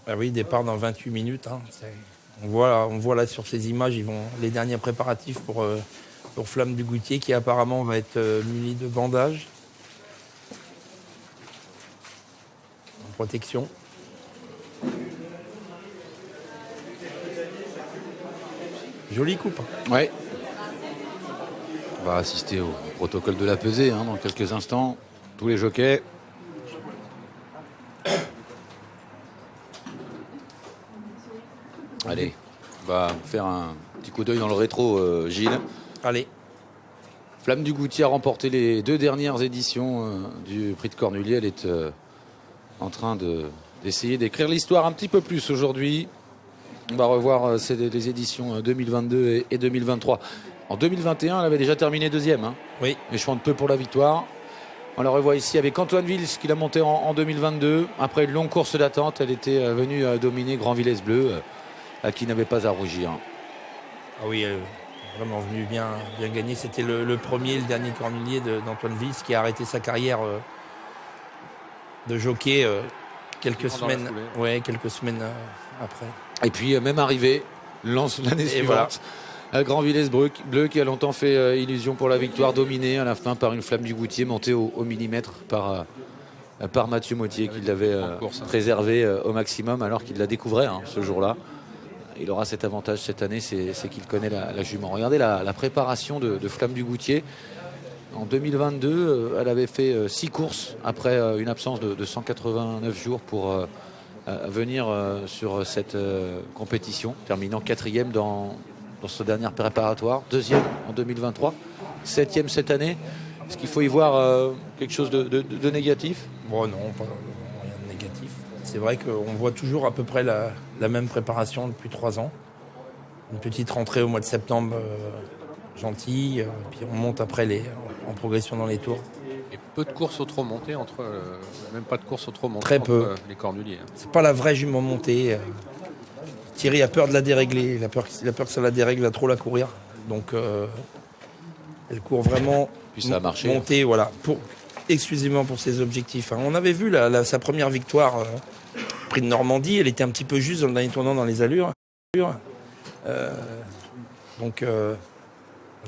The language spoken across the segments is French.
Ah oui, départ dans 28 minutes. Hein. On voit là sur ces images, les derniers préparatifs pour Flamme du Goutier qui apparemment va être muni de bandages en protection. Jolie coupe. Ouais. On va assister au protocole de la pesée dans quelques instants. Tous les jockeys. Allez, on va faire un petit coup d'œil dans le rétro, Gilles. Allez. Flamme du Goutier a remporté les 2 dernières éditions du prix de Cornulier. Elle est en train d'essayer d'écrire l'histoire un petit peu plus aujourd'hui. On va revoir les éditions 2022 et 2023. En 2021, elle avait déjà terminé 2e. Oui. Mais je chante peu pour la victoire. On la revoit ici avec Antoine Vils qui l'a montée en 2022. Après une longue course d'attente, elle était venue dominer Grand Villesse Bleu, qui n'avait pas à rougir. Ah oui, elle est vraiment venue bien gagner. C'était le premier, le dernier Cornulier d'Antoine Vils qui a arrêté sa carrière de jockey quelques semaines après. Et puis même arrivé l'année suivante. Voilà. Grand Villesse Bleu qui a longtemps fait illusion pour la victoire, dominé à la fin par une Flamme du Goutier montée au millimètre par Mathieu Mottier qui l'avait préservé au maximum alors qu'il la découvrait ce jour-là. Il aura cet avantage cette année, c'est qu'il connaît la jument. Regardez la préparation de Flamme du Goutier. En 2022, elle avait fait 6 courses après une absence de 189 jours pour venir sur cette compétition, terminant 4e dans ce dernier préparatoire, 2e en 2023, 7e cette année. Est-ce qu'il faut y voir quelque chose de négatif? Bon, non, rien de négatif. C'est vrai qu'on voit toujours à peu près la même préparation depuis 3 ans. Une petite rentrée au mois de septembre gentille, puis on monte après en progression dans les tours. Et peu de courses au trot montées même pas de courses au trot montées très peu entre les Cornuliers. C'est pas la vraie jument montée. Thierry a peur de la dérégler, il a peur que ça la dérègle à trop la courir. Donc elle court vraiment puis ça a marché, montée, voilà, exclusivement pour ses objectifs. On avait vu sa première victoire prix de Normandie, elle était un petit peu juste dans le dernier tournant dans les allures. Donc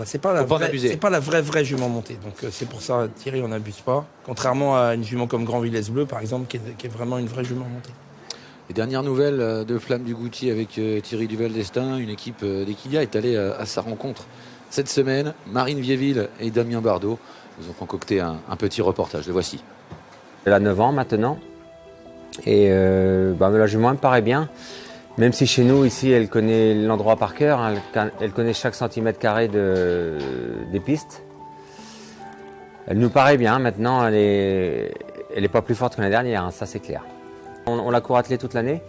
c'est pas la vraie jument montée. Donc c'est pour ça Thierry on n'abuse pas. Contrairement à une jument comme Grand Villesse Bleu par exemple qui est vraiment une vraie jument montée. Les dernières nouvelles de Flamme du Goutier avec Thierry Duval d'Estaing, une équipe d'Equilia est allée à sa rencontre cette semaine. Marine Viéville et Damien Bardot nous ont concocté un petit reportage. Le voici. Elle a 9 ans maintenant et la jument me paraît bien. Même si chez nous, ici, elle connaît l'endroit par cœur, elle connaît chaque centimètre carré des pistes. Elle nous paraît bien. Maintenant, elle est pas plus forte que l'année dernière, ça c'est clair. On la court attelée toute l'année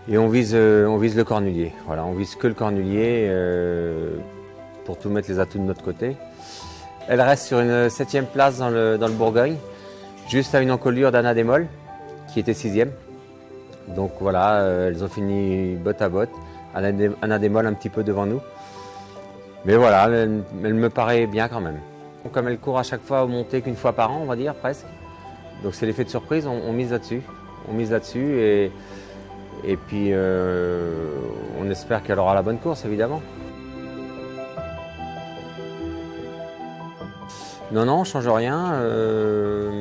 et on vise le Cornulier. Voilà, on vise que le Cornulier pour tout mettre les atouts de notre côté. Elle reste sur une 7e place dans le Bourgogne, juste à une encolure d'Anna Desmolles, qui était 6e. Donc voilà, elles ont fini botte à botte. Anna Desmolles un petit peu devant nous. Mais voilà, elle me paraît bien quand même. Comme elle court à chaque fois au montée qu'une fois par an, on va dire presque. Donc c'est l'effet de surprise, on mise là-dessus. On mise là-dessus et puis on espère qu'elle aura la bonne course évidemment. Non, on ne change rien.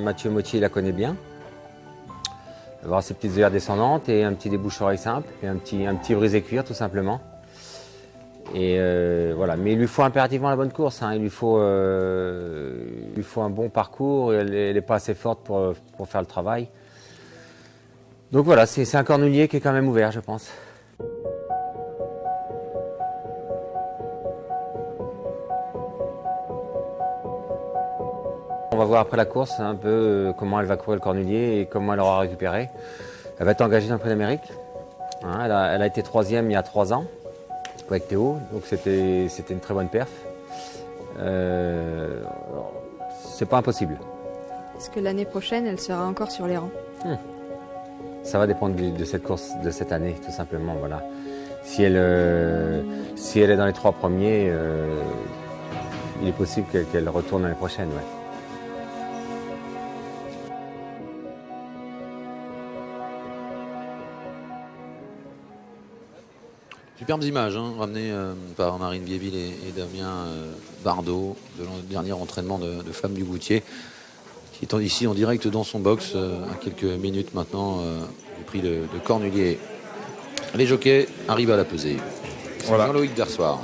Mathieu Mottier la connaît bien. Il va avoir ses petites œillères descendantes et un petit débouche-oreille simple et un petit brisé-cuir tout simplement. Et voilà, mais il lui faut impérativement la bonne course. Il lui faut un bon parcours. Elle n'est pas assez forte pour faire le travail. Donc voilà, c'est un Cornulier qui est quand même ouvert, je pense. On va voir après la course un peu comment elle va courir le Cornulier et comment elle aura récupéré. Elle va être engagée dans le Prix d'Amérique. Elle a été 3e il y a 3 ans avec Théo, donc c'était une très bonne perf. C'est pas impossible. Est-ce que l'année prochaine, elle sera encore sur les rangs? Ça va dépendre de cette course de cette année, tout simplement. Voilà. Si elle est dans les 3 premiers, il est possible qu'elle retourne l'année prochaine. Ouais. Superbes images ramenées par Marine Viéville et Damien Bardot de leur dernier entraînement de Flamme du Goutier, qui est ici en direct dans son box à quelques minutes maintenant du prix de Cornulier. Les jockeys arrivent à la pesée. Voilà. Jean-Loïc Dersoir.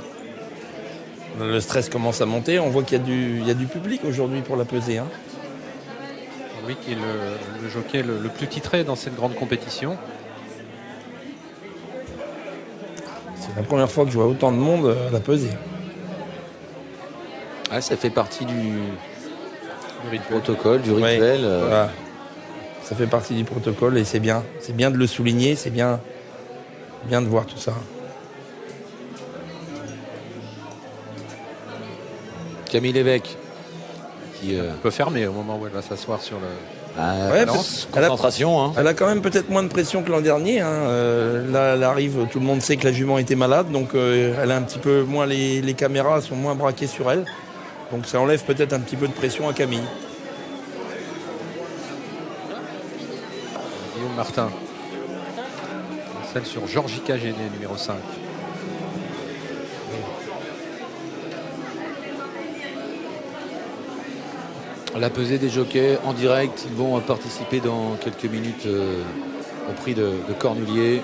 Le stress commence à monter. On voit qu'il y a du public aujourd'hui pour la pesée. Oui, qui est le jockey le plus titré dans cette grande compétition. C'est la première fois que je vois autant de monde à la pesée. Ah, ça fait partie du protocole, du rituel. Ouais, voilà. Ça fait partie du protocole et c'est bien. C'est bien de le souligner, c'est bien de voir tout ça. Camille Lévesque qui peut fermer au moment où elle va s'asseoir sur le... Ouais, concentration. Elle a quand même peut-être moins de pression que l'an dernier. Là, elle arrive, tout le monde sait que la jument était malade, donc elle a un petit peu moins, les caméras sont moins braquées sur elle. Donc ça enlève peut-être un petit peu de pression à Camille. Guillaume Martin. Celle sur Georgica Géné, numéro 5. La pesée des jockeys en direct, ils vont participer dans quelques minutes au prix de Cornulier.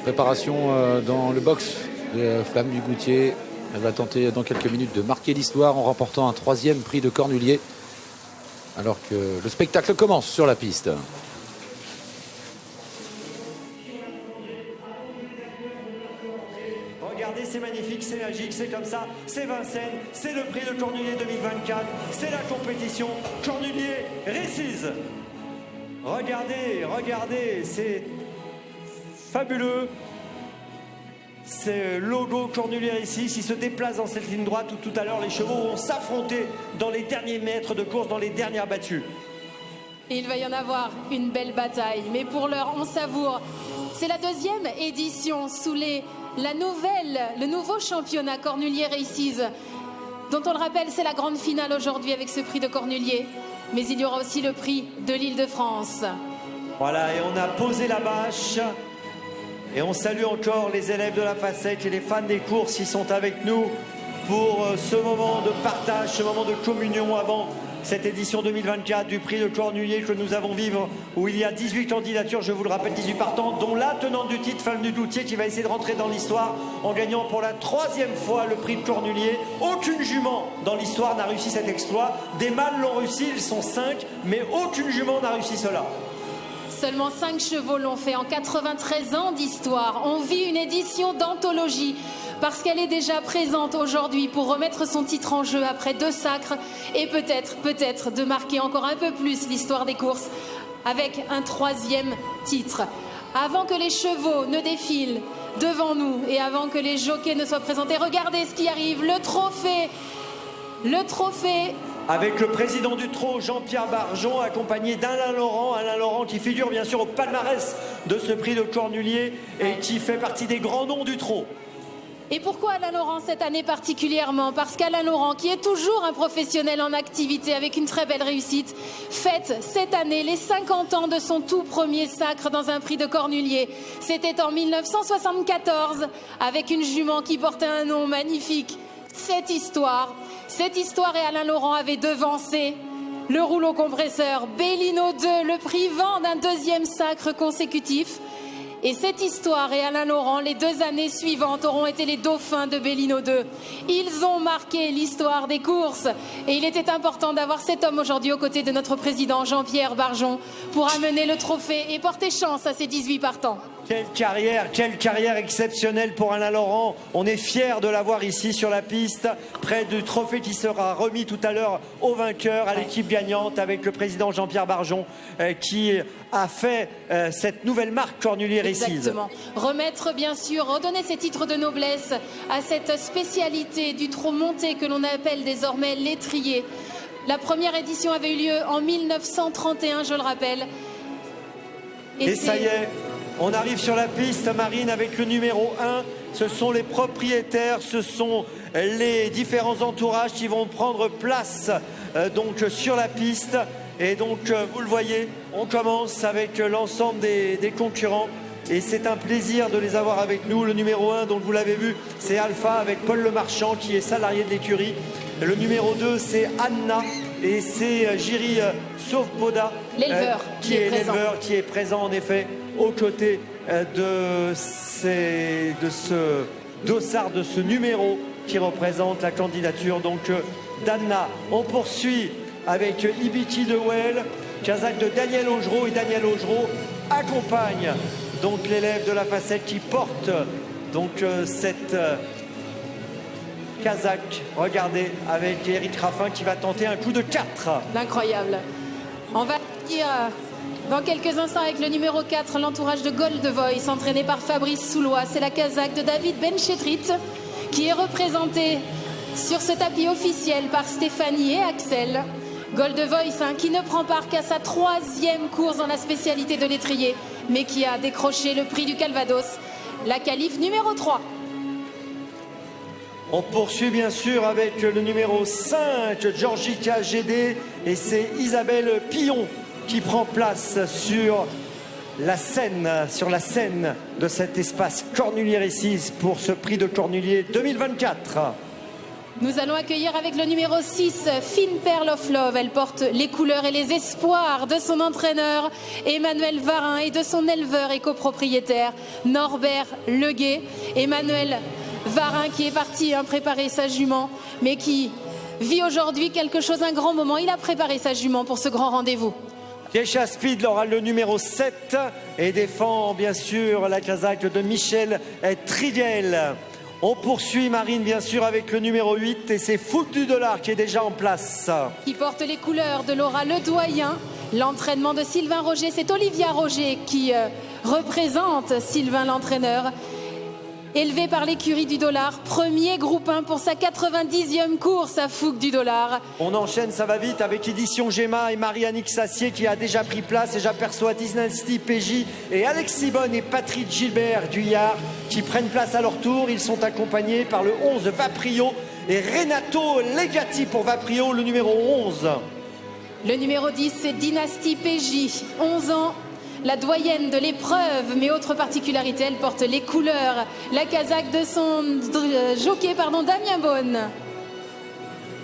Préparation dans le box de Flamme du Goutier. Elle va tenter dans quelques minutes de marquer l'histoire en remportant un 3e prix de Cornulier. Alors que le spectacle commence sur la piste. Regardez, c'est magnifique, c'est magique, c'est comme ça, c'est Vincennes, c'est le prix de Cornulier 2024, c'est la compétition Cornulier Races. Regardez, c'est fabuleux. C'est logo Cornulier Races, il se déplace dans cette ligne droite où tout à l'heure les chevaux vont s'affronter dans les derniers mètres de course, dans les dernières battues. Et il va y en avoir une belle bataille, mais pour l'heure on savoure. C'est la 2e édition sous le nouveau championnat Cornulier Races, dont on le rappelle, c'est la grande finale aujourd'hui avec ce prix de Cornulier. Mais il y aura aussi le prix de l'Île-de-France. Voilà, et on a posé la bâche. Et on salue encore les élèves de la FASEC et les fans des courses qui sont avec nous pour ce moment de partage, ce moment de communion avant cette édition 2024 du prix de Cornulier que nous avons vivre, où il y a 18 candidatures, je vous le rappelle, 18 partants, dont la tenante du titre, Flamme du Goutier, qui va essayer de rentrer dans l'histoire en gagnant pour la 3e fois le prix de Cornulier. Aucune jument dans l'histoire n'a réussi cet exploit. Des mâles l'ont réussi, ils sont 5, mais aucune jument n'a réussi cela. Seulement 5 chevaux l'ont fait en 93 ans d'histoire. On vit une édition d'anthologie parce qu'elle est déjà présente aujourd'hui pour remettre son titre en jeu après 2 sacres et peut-être de marquer encore un peu plus l'histoire des courses avec un 3e titre. Avant que les chevaux ne défilent devant nous et avant que les jockeys ne soient présentés, regardez ce qui arrive, le trophée. Avec le président du trot, Jean-Pierre Barjon, accompagné d'Alain Laurent qui figure bien sûr au palmarès de ce prix de Cornulier et qui fait partie des grands noms du trot. Et pourquoi Alain Laurent cette année particulièrement? Parce qu'Alain Laurent, qui est toujours un professionnel en activité avec une très belle réussite, fête cette année les 50 ans de son tout premier sacre dans un prix de Cornulier. C'était en 1974 avec une jument qui portait un nom magnifique. Cette histoire et Alain Laurent avait devancé le rouleau compresseur Bellino 2, le prix vent d'un 2e sacre consécutif. Et cette histoire et Alain Laurent, les 2 années suivantes, auront été les dauphins de Bellino 2. Ils ont marqué l'histoire des courses. Et il était important d'avoir cet homme aujourd'hui aux côtés de notre président Jean-Pierre Barjon pour amener le trophée et porter chance à ces 18 partants. Quelle carrière exceptionnelle pour Alain Laurent. On est fiers de l'avoir ici sur la piste, près du trophée qui sera remis tout à l'heure au vainqueur, à l'équipe gagnante, avec le président Jean-Pierre Barjon qui a fait cette nouvelle marque Cornulier Races. Exactement. Remettre bien sûr, redonner ces titres de noblesse à cette spécialité du trot monté que l'on appelle désormais l'étrier. La première édition avait eu lieu en 1931, je le rappelle. Et ça y est, on arrive sur la piste, Marine, avec le numéro 1. Ce sont les propriétaires, ce sont les différents entourages qui vont prendre place donc sur la piste. Et donc, vous le voyez, on commence avec l'ensemble des concurrents. Et c'est un plaisir de les avoir avec nous. Le numéro 1, donc vous l'avez vu, c'est Alpha avec Paul Lemarchand qui est salarié de l'écurie. Le numéro 2, c'est Anna et c'est Jiri Sovboda, l'éleveur qui est l'éleveur qui est présent en effet aux côtés de ce dossard, de ce numéro qui représente la candidature donc d'Anna. On poursuit avec Ibiki de Well, Kazakh de Daniel Augereau, et Daniel Augereau accompagne donc l'élève de la facette qui porte donc cette Kazakh. Regardez avec Eric Raffin qui va tenter un coup de 4. L'incroyable. On va dire dans quelques instants avec le numéro 4, l'entourage de Gold Voice, entraîné par Fabrice Soulois. C'est la Kazakh de David Benchetrit qui est représentée sur ce tapis officiel par Stéphanie et Axel. Gold Voice qui ne prend part qu'à sa 3e course dans la spécialité de l'étrier, mais qui a décroché le prix du Calvados, la qualif numéro 3. On poursuit bien sûr avec le numéro 5, Georgica GD, et c'est Isabelle Pillon qui prend place sur la scène de cet espace Cornulier-Récise pour ce prix de Cornulier 2024. Nous allons accueillir avec le numéro 6, Fine Pearl of Love. Elle porte les couleurs et les espoirs de son entraîneur Emmanuel Varin et de son éleveur et copropriétaire Norbert Leguet. Emmanuel Varin qui est parti préparer sa jument, mais qui vit aujourd'hui quelque chose, un grand moment. Il a préparé sa jument pour ce grand rendez-vous. Kesha Speed aura le numéro 7 et défend bien sûr la Kazakh de Michel Triguel. On poursuit Marine bien sûr avec le numéro 8 et c'est Fouque du Dollar qui est déjà en place. Qui porte les couleurs de Laura Ledoyen. L'entraînement de Sylvain Roger, c'est Olivia Roger qui représente Sylvain l'entraîneur. Élevé par l'écurie du Dollar, premier groupe 1 pour sa 90e course à Fouque du Dollar. On enchaîne, ça va vite avec Édition Gemma et Marie-Annick Sassier qui a déjà pris place, et j'aperçois Dynasty PJ et Alexis Bonne et Patrick Gilbert du Yard qui prennent place à leur tour. Ils sont accompagnés par le 11 Vaprio et Renato Legati pour Vaprio, le numéro 11. Le numéro 10, c'est Dynasty PJ, 11 ans. La doyenne de l'épreuve, mais autre particularité, elle porte les couleurs, la Kazakh de son jockey, Damien Bonne.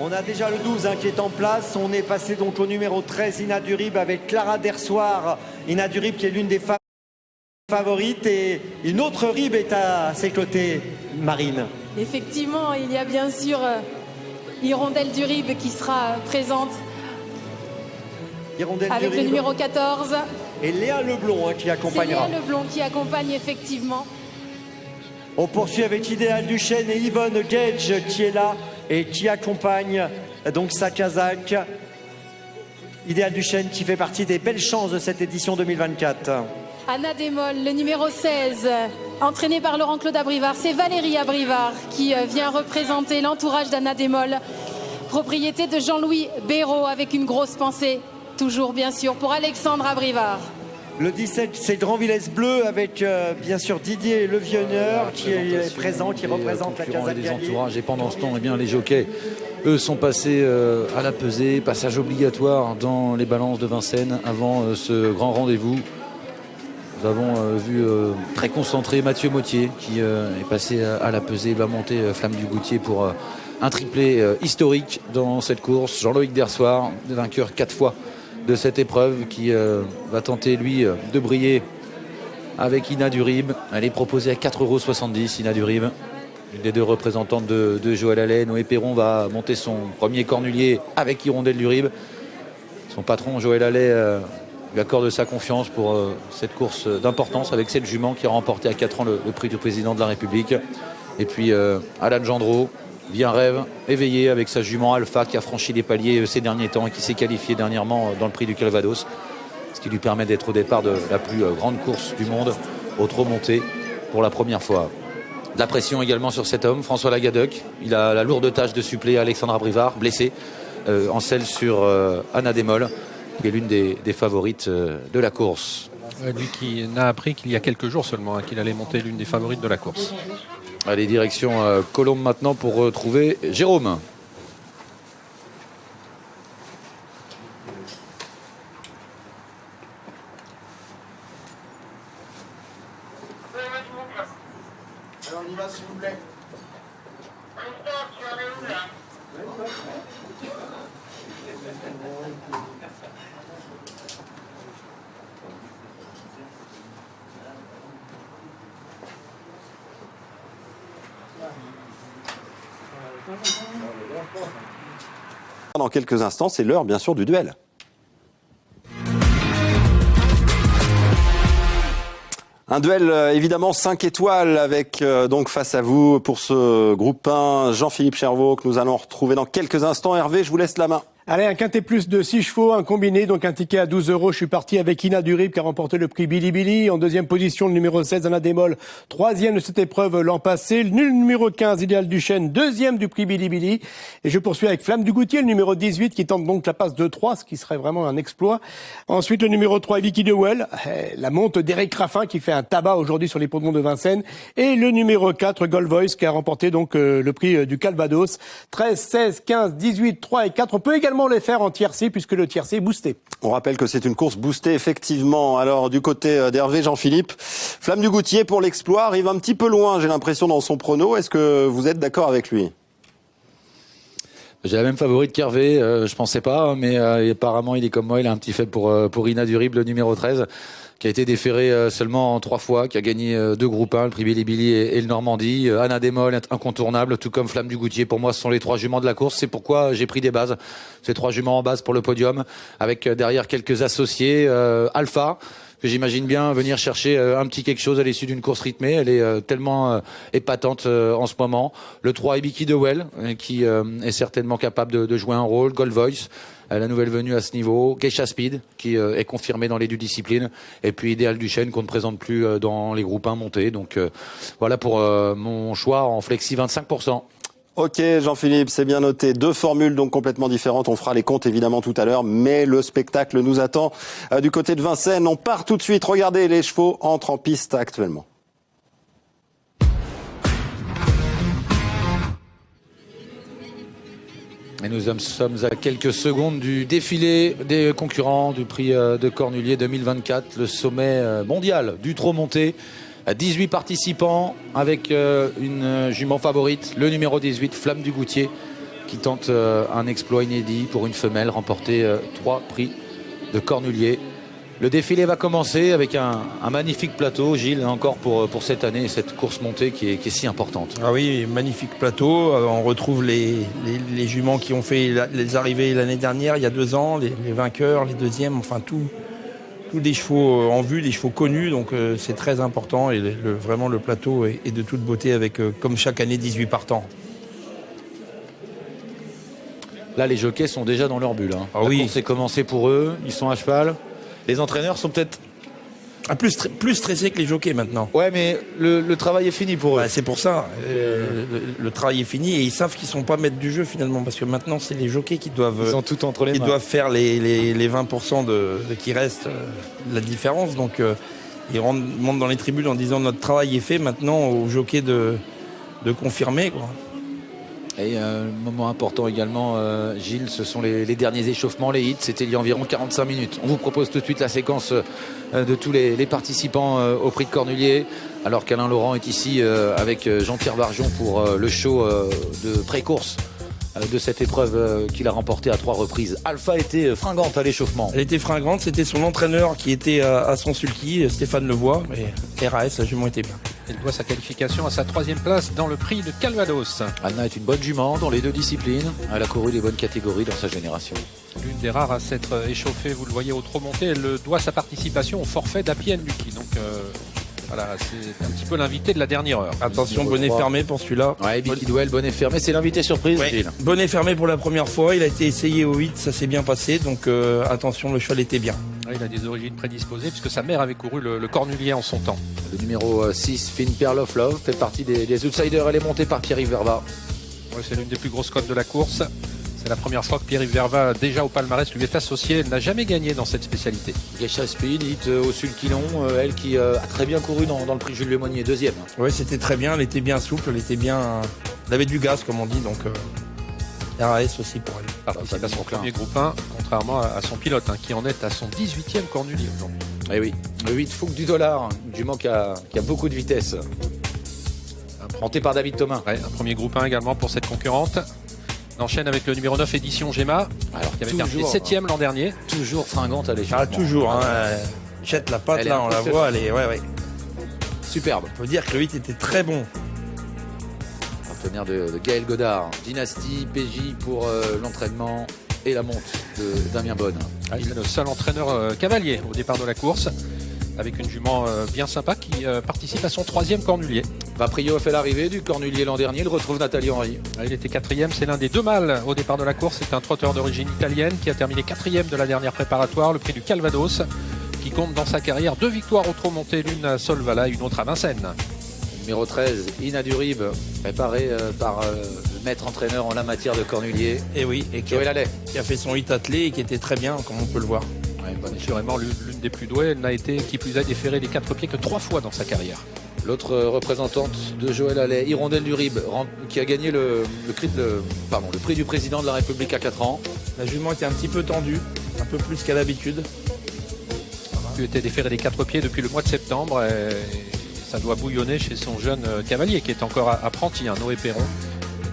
On a déjà le 12 qui est en place. On est passé donc au numéro 13, Ina Durib, avec Clara Dersoir. Ina Durib qui est l'une des favorites, et une autre Rib est à ses côtés, Marine. Effectivement, il y a bien sûr Hirondelle Durib qui sera présente. Hirondelle avec Durib. Le numéro 14. Et Léa Leblond qui accompagnera. C'est Léa Leblond qui accompagne effectivement. On poursuit avec Idéal Duchesne et Yvonne Gage qui est là et qui accompagne donc sa Kazakh. Idéal Duchesne qui fait partie des belles chances de cette édition 2024. Anna Desmolles, le numéro 16, entraînée par Laurent-Claude Abrivard. C'est Valérie Abrivard qui vient représenter l'entourage d'Anna Desmolles, propriété de Jean-Louis Béraud, avec une grosse pensée toujours bien sûr pour Alexandre Abrivard. Le 17, c'est Grand Villesse Bleu avec bien sûr Didier Levionneur qui est présent, qui représente la Kazakh. Les entourages, et pendant ce temps, eh bien, les jockeys, eux, sont passés à la pesée, passage obligatoire dans les balances de Vincennes avant ce grand rendez-vous. Nous avons vu très concentré Mathieu Mottier qui est passé à la pesée, va monter Flamme du Goutier pour un triplé historique dans cette course. Jean-Loïc Dersoir, vainqueur 4 fois de cette épreuve, qui va tenter lui de briller avec Ina Durib. Elle est proposée à 4,70 €, Ina Durib, une des deux représentantes de Joël Allais. Noé Perron va monter son premier cornulier avec Hirondelle Durib. Son patron Joël Allais lui accorde sa confiance pour cette course d'importance avec cette jument qui a remporté à 4 ans le prix du président de la République. Et puis Alan Gendreau vit un rêve éveillé avec sa jument Alpha qui a franchi les paliers ces derniers temps et qui s'est qualifié dernièrement dans le prix du Calvados, ce qui lui permet d'être au départ de la plus grande course du monde au trot monté pour la première fois. De la pression également sur cet homme, François Lagadec. Il a la lourde tâche de suppléer Alexandre Abrivard, blessé, en selle sur Anna Desmolles, qui est l'une des favorites de la course. Lui qui n'a appris qu'il y a quelques jours seulement qu'il allait monter l'une des favorites de la course. Allez, direction Colombes maintenant pour retrouver Jérôme. Dans quelques instants, c'est l'heure bien sûr du duel. Un duel évidemment 5 étoiles avec donc face à vous pour ce groupe 1 Jean-Philippe Chervaux que nous allons retrouver dans quelques instants. Hervé, je vous laisse la main. Allez, un quintet plus de 6 chevaux, un combiné, donc un ticket à 12 €. Je suis parti avec Ina Durib qui a remporté le prix Billy Billy. En deuxième position, le numéro 16, Anna Démol, troisième de cette épreuve l'an passé. Le numéro 15, Idéal Duchesne, deuxième du prix Billy Billy. Et je poursuis avec Flamme du Goutier, le numéro 18, qui tente donc la passe de 3, ce qui serait vraiment un exploit. Ensuite, le numéro 3, Vicky DeWell, la monte d'Éric Raffin qui fait un tabac aujourd'hui sur les podiums de Vincennes. Et le numéro 4, Gold Voice, qui a remporté donc le prix du Calvados. 13, 16, 15, 18, 3 et 4. On peut également les faire en tiercé puisque le tiercé est boosté. On rappelle que c'est une course boostée effectivement. Alors du côté d'Hervé, Jean-Philippe, Flamme du Goutier pour l'exploit arrive un petit peu loin, j'ai l'impression, dans son prono. Est-ce que vous êtes d'accord avec lui ? J'ai la même favorite qu'Hervé, je pensais pas, mais apparemment il est comme moi, il a un petit faible pour Ina Durib, le numéro 13, qui a été déféré seulement 3 fois, qui a gagné 2 groupes 1, le prix Billy Billy et le Normandie. Anna Démol, incontournable, tout comme Flamme du Goutier. Pour moi, ce sont les 3 juments de la course. C'est pourquoi j'ai pris des bases. Ces 3 juments en base pour le podium, avec derrière quelques associés. Alpha, que j'imagine bien venir chercher un petit quelque chose à l'issue d'une course rythmée. Elle est tellement épatante en ce moment. Le 3 est Vicky DeWell, qui est certainement capable de jouer un rôle. Gold Voice, la nouvelle venue à ce niveau. Geisha Speed, qui est confirmée dans les 2 disciplines. Et puis Idéal Duchesne, qu'on ne présente plus dans les groupes 1 montés. Donc voilà pour mon choix en flexi 25%. Ok Jean-Philippe, c'est bien noté. 2 formules donc complètement différentes. On fera les comptes évidemment tout à l'heure, mais le spectacle nous attend du côté de Vincennes. On part tout de suite. Regardez, les chevaux entrent en piste actuellement. Et nous sommes à quelques secondes du défilé des concurrents du prix de Cornulier 2024, le sommet mondial du trot monté. 18 participants avec une jument favorite, le numéro 18, Flamme du Goutier, qui tente un exploit inédit pour une femelle, remporter 3 prix de Cornulier. Le défilé va commencer avec un magnifique plateau, Gilles, encore pour cette année, cette course montée qui est si importante. Ah oui, magnifique plateau. On retrouve les juments qui ont fait les arrivées l'année dernière, il y a 2 ans, les vainqueurs, les deuxièmes, enfin tous des chevaux en vue, des chevaux connus, donc c'est très important et vraiment le plateau est de toute beauté avec, comme chaque année, 18 partants. Là, les jockeys sont déjà dans leur bulle. Ah La oui. course est commencée pour eux, ils sont à cheval. Les entraîneurs sont peut-être... plus stressés que les jockeys maintenant. Ouais, mais le travail est fini pour eux. Bah, c'est pour ça. Le travail est fini et ils savent qu'ils ne sont pas maîtres du jeu finalement, parce que maintenant c'est les jockeys qui doivent, Ils ont tout entre les mains. doivent faire les 20% qui restent, la différence. Donc ils montent dans les tribunes en disant notre travail est fait, maintenant aux jockeys de confirmer, quoi. Et moment important également, Gilles, ce sont les derniers échauffements, les hits. C'était il y a environ 45 minutes. On vous propose tout de suite la séquence de tous les participants au prix de Cornulier, alors qu'Alain Laurent est ici avec Jean-Pierre Barjon pour le show de pré-course de cette épreuve qu'il a remportée à 3 reprises. Alpha était fringante à l'échauffement. Elle était fringante, c'était son entraîneur qui était à son sulky, Stéphane Levoix, mais RAS, la jument était bien. Elle doit sa qualification à sa 3e place dans le prix de Calvados. Anna est une bonne jument dans les 2 disciplines. Elle a couru les bonnes catégories dans sa génération. L'une des rares à s'être échauffée, vous le voyez, au trot monté. Elle doit sa participation au forfait d'Happy Lucky. Donc voilà, c'est un petit peu l'invité de la dernière heure. Attention, bonnet fermé pour celui-là. Ouais, Vicky DeWell, bonnet fermé, c'est l'invité surprise. Ouais. Bonnet fermé pour la première fois, il a été essayé au 8, ça s'est bien passé, donc attention, le cheval était bien. Il a des origines prédisposées puisque sa mère avait couru le Cornulier en son temps. Le numéro 6, Finn Pearl of Love, fait partie des outsiders. Elle est montée par Pierre-Yves Verva. Ouais, c'est l'une des plus grosses cotes de la course. C'est la première fois que Pierre-Yves Verva, déjà au palmarès, lui est associé. Elle n'a jamais gagné dans cette spécialité. Geisha Speed, hit au Sulquilon, elle qui a très bien couru dans le prix Jules Lemonnier, 2e. Oui, c'était très bien, elle était bien souple, elle avait du gaz comme on dit, donc RAS aussi pour elle. Participation au premier groupe 1, contrairement à son pilote, qui en est à son 18e Cornulier aujourd'hui. Eh oui, le 8 Fouque du Dollar, du Mans qui a beaucoup de vitesse. Monté par David Thomas. Ouais, un premier groupe 1 également pour cette concurrente. On enchaîne avec le numéro 9, Édition Gemma, alors qui avait terminé 7e l'an dernier. Toujours fringante à l'échauffement. Ah, toujours, jette la patte, là, on la voit, elle est... Ouais. Superbe. Faut dire que le 8 était très bon. partenaire de Gaël Godard. Dynastie, PJ pour l'entraînement et la monte de Damien Bonne. C'est le seul entraîneur cavalier au départ de la course, avec une jument bien sympa qui participe à son 3e cornulier. Vaprio a fait l'arrivée du cornulier l'an dernier, il retrouve Nathalie Henry. Il était 4e, c'est l'un des 2 mâles au départ de la course. C'est un trotteur d'origine italienne qui a terminé 4e de la dernière préparatoire, le prix du Calvados, qui compte dans sa carrière 2 victoires au trot monté, l'une à Solvala et une autre à Vincennes. Numéro 13, Ina Durib, préparée par le maître entraîneur en la matière de cornulier. Et oui, et qui a fait son hit attelé et qui était très bien, comme on peut le voir. Assurément l'une des plus douées. Elle n'a été, qui plus est, déférée des 4 pieds que 3 fois dans sa carrière. L'autre représentante de Joël Allais, Hirondelle Durib, qui a gagné le prix du président de la République à 4 ans. La jument était un petit peu tendue, un peu plus qu'à l'habitude. Elle a été déférée des 4 pieds depuis le mois de septembre. Et ça doit bouillonner chez son jeune cavalier qui est encore apprenti, Noé Perron,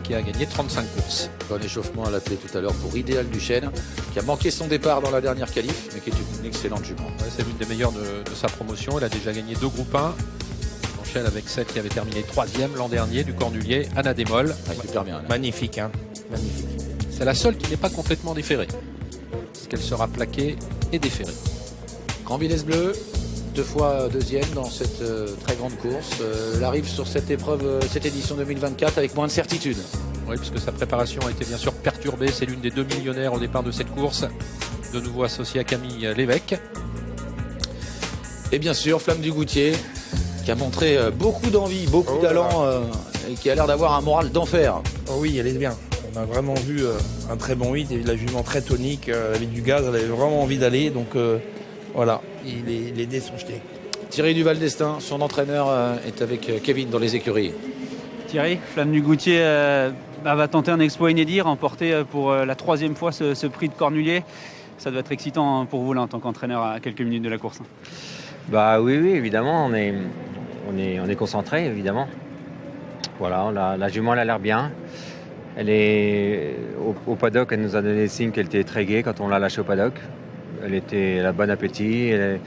qui a gagné 35 courses. Bon échauffement à l'athlète tout à l'heure pour Idéal Duchesne, qui a manqué son départ dans la dernière qualif, mais qui est une excellente jument. Ouais, c'est l'une des meilleures de sa promotion. Elle a déjà gagné 2 groupes 1. On enchaîne avec celle qui avait terminé 3e l'an dernier du cornulier, Anna Démol. Super bien. Là. Magnifique, hein. Magnifique. C'est la seule qui n'est pas complètement déférée, parce qu'elle sera plaquée et déférée. Grand Villesse Bleu, 2 fois 2e dans cette très grande course. Elle arrive sur cette épreuve, cette édition 2024 avec moins de certitude. Oui, puisque sa préparation a été bien sûr perturbée. C'est l'une des 2 millionnaires au départ de cette course, de nouveau associée à Camille Lévesque. Et bien sûr, Flamme du Goutier, qui a montré beaucoup d'envie, beaucoup de talent et qui a l'air d'avoir un moral d'enfer. Oh oui, elle est bien. On a vraiment vu un très bon hit et la jument très tonique, avec du gaz, elle avait vraiment envie d'aller. Donc voilà, les dés sont jetés. Thierry Duval d'Estaing, son entraîneur est avec Kevin dans les écuries. Thierry, Flamme du Goutier va tenter un exploit inédit, remporter pour la 3e fois ce prix de cornulier. Ça doit être excitant pour vous là, en tant qu'entraîneur à quelques minutes de la course. Bah oui, évidemment, on est concentré, évidemment. Voilà, la jument elle a l'air bien. Elle est au paddock, elle nous a donné le signe qu'elle était très gaie quand on l'a lâchée au paddock. Elle a bon appétit, elle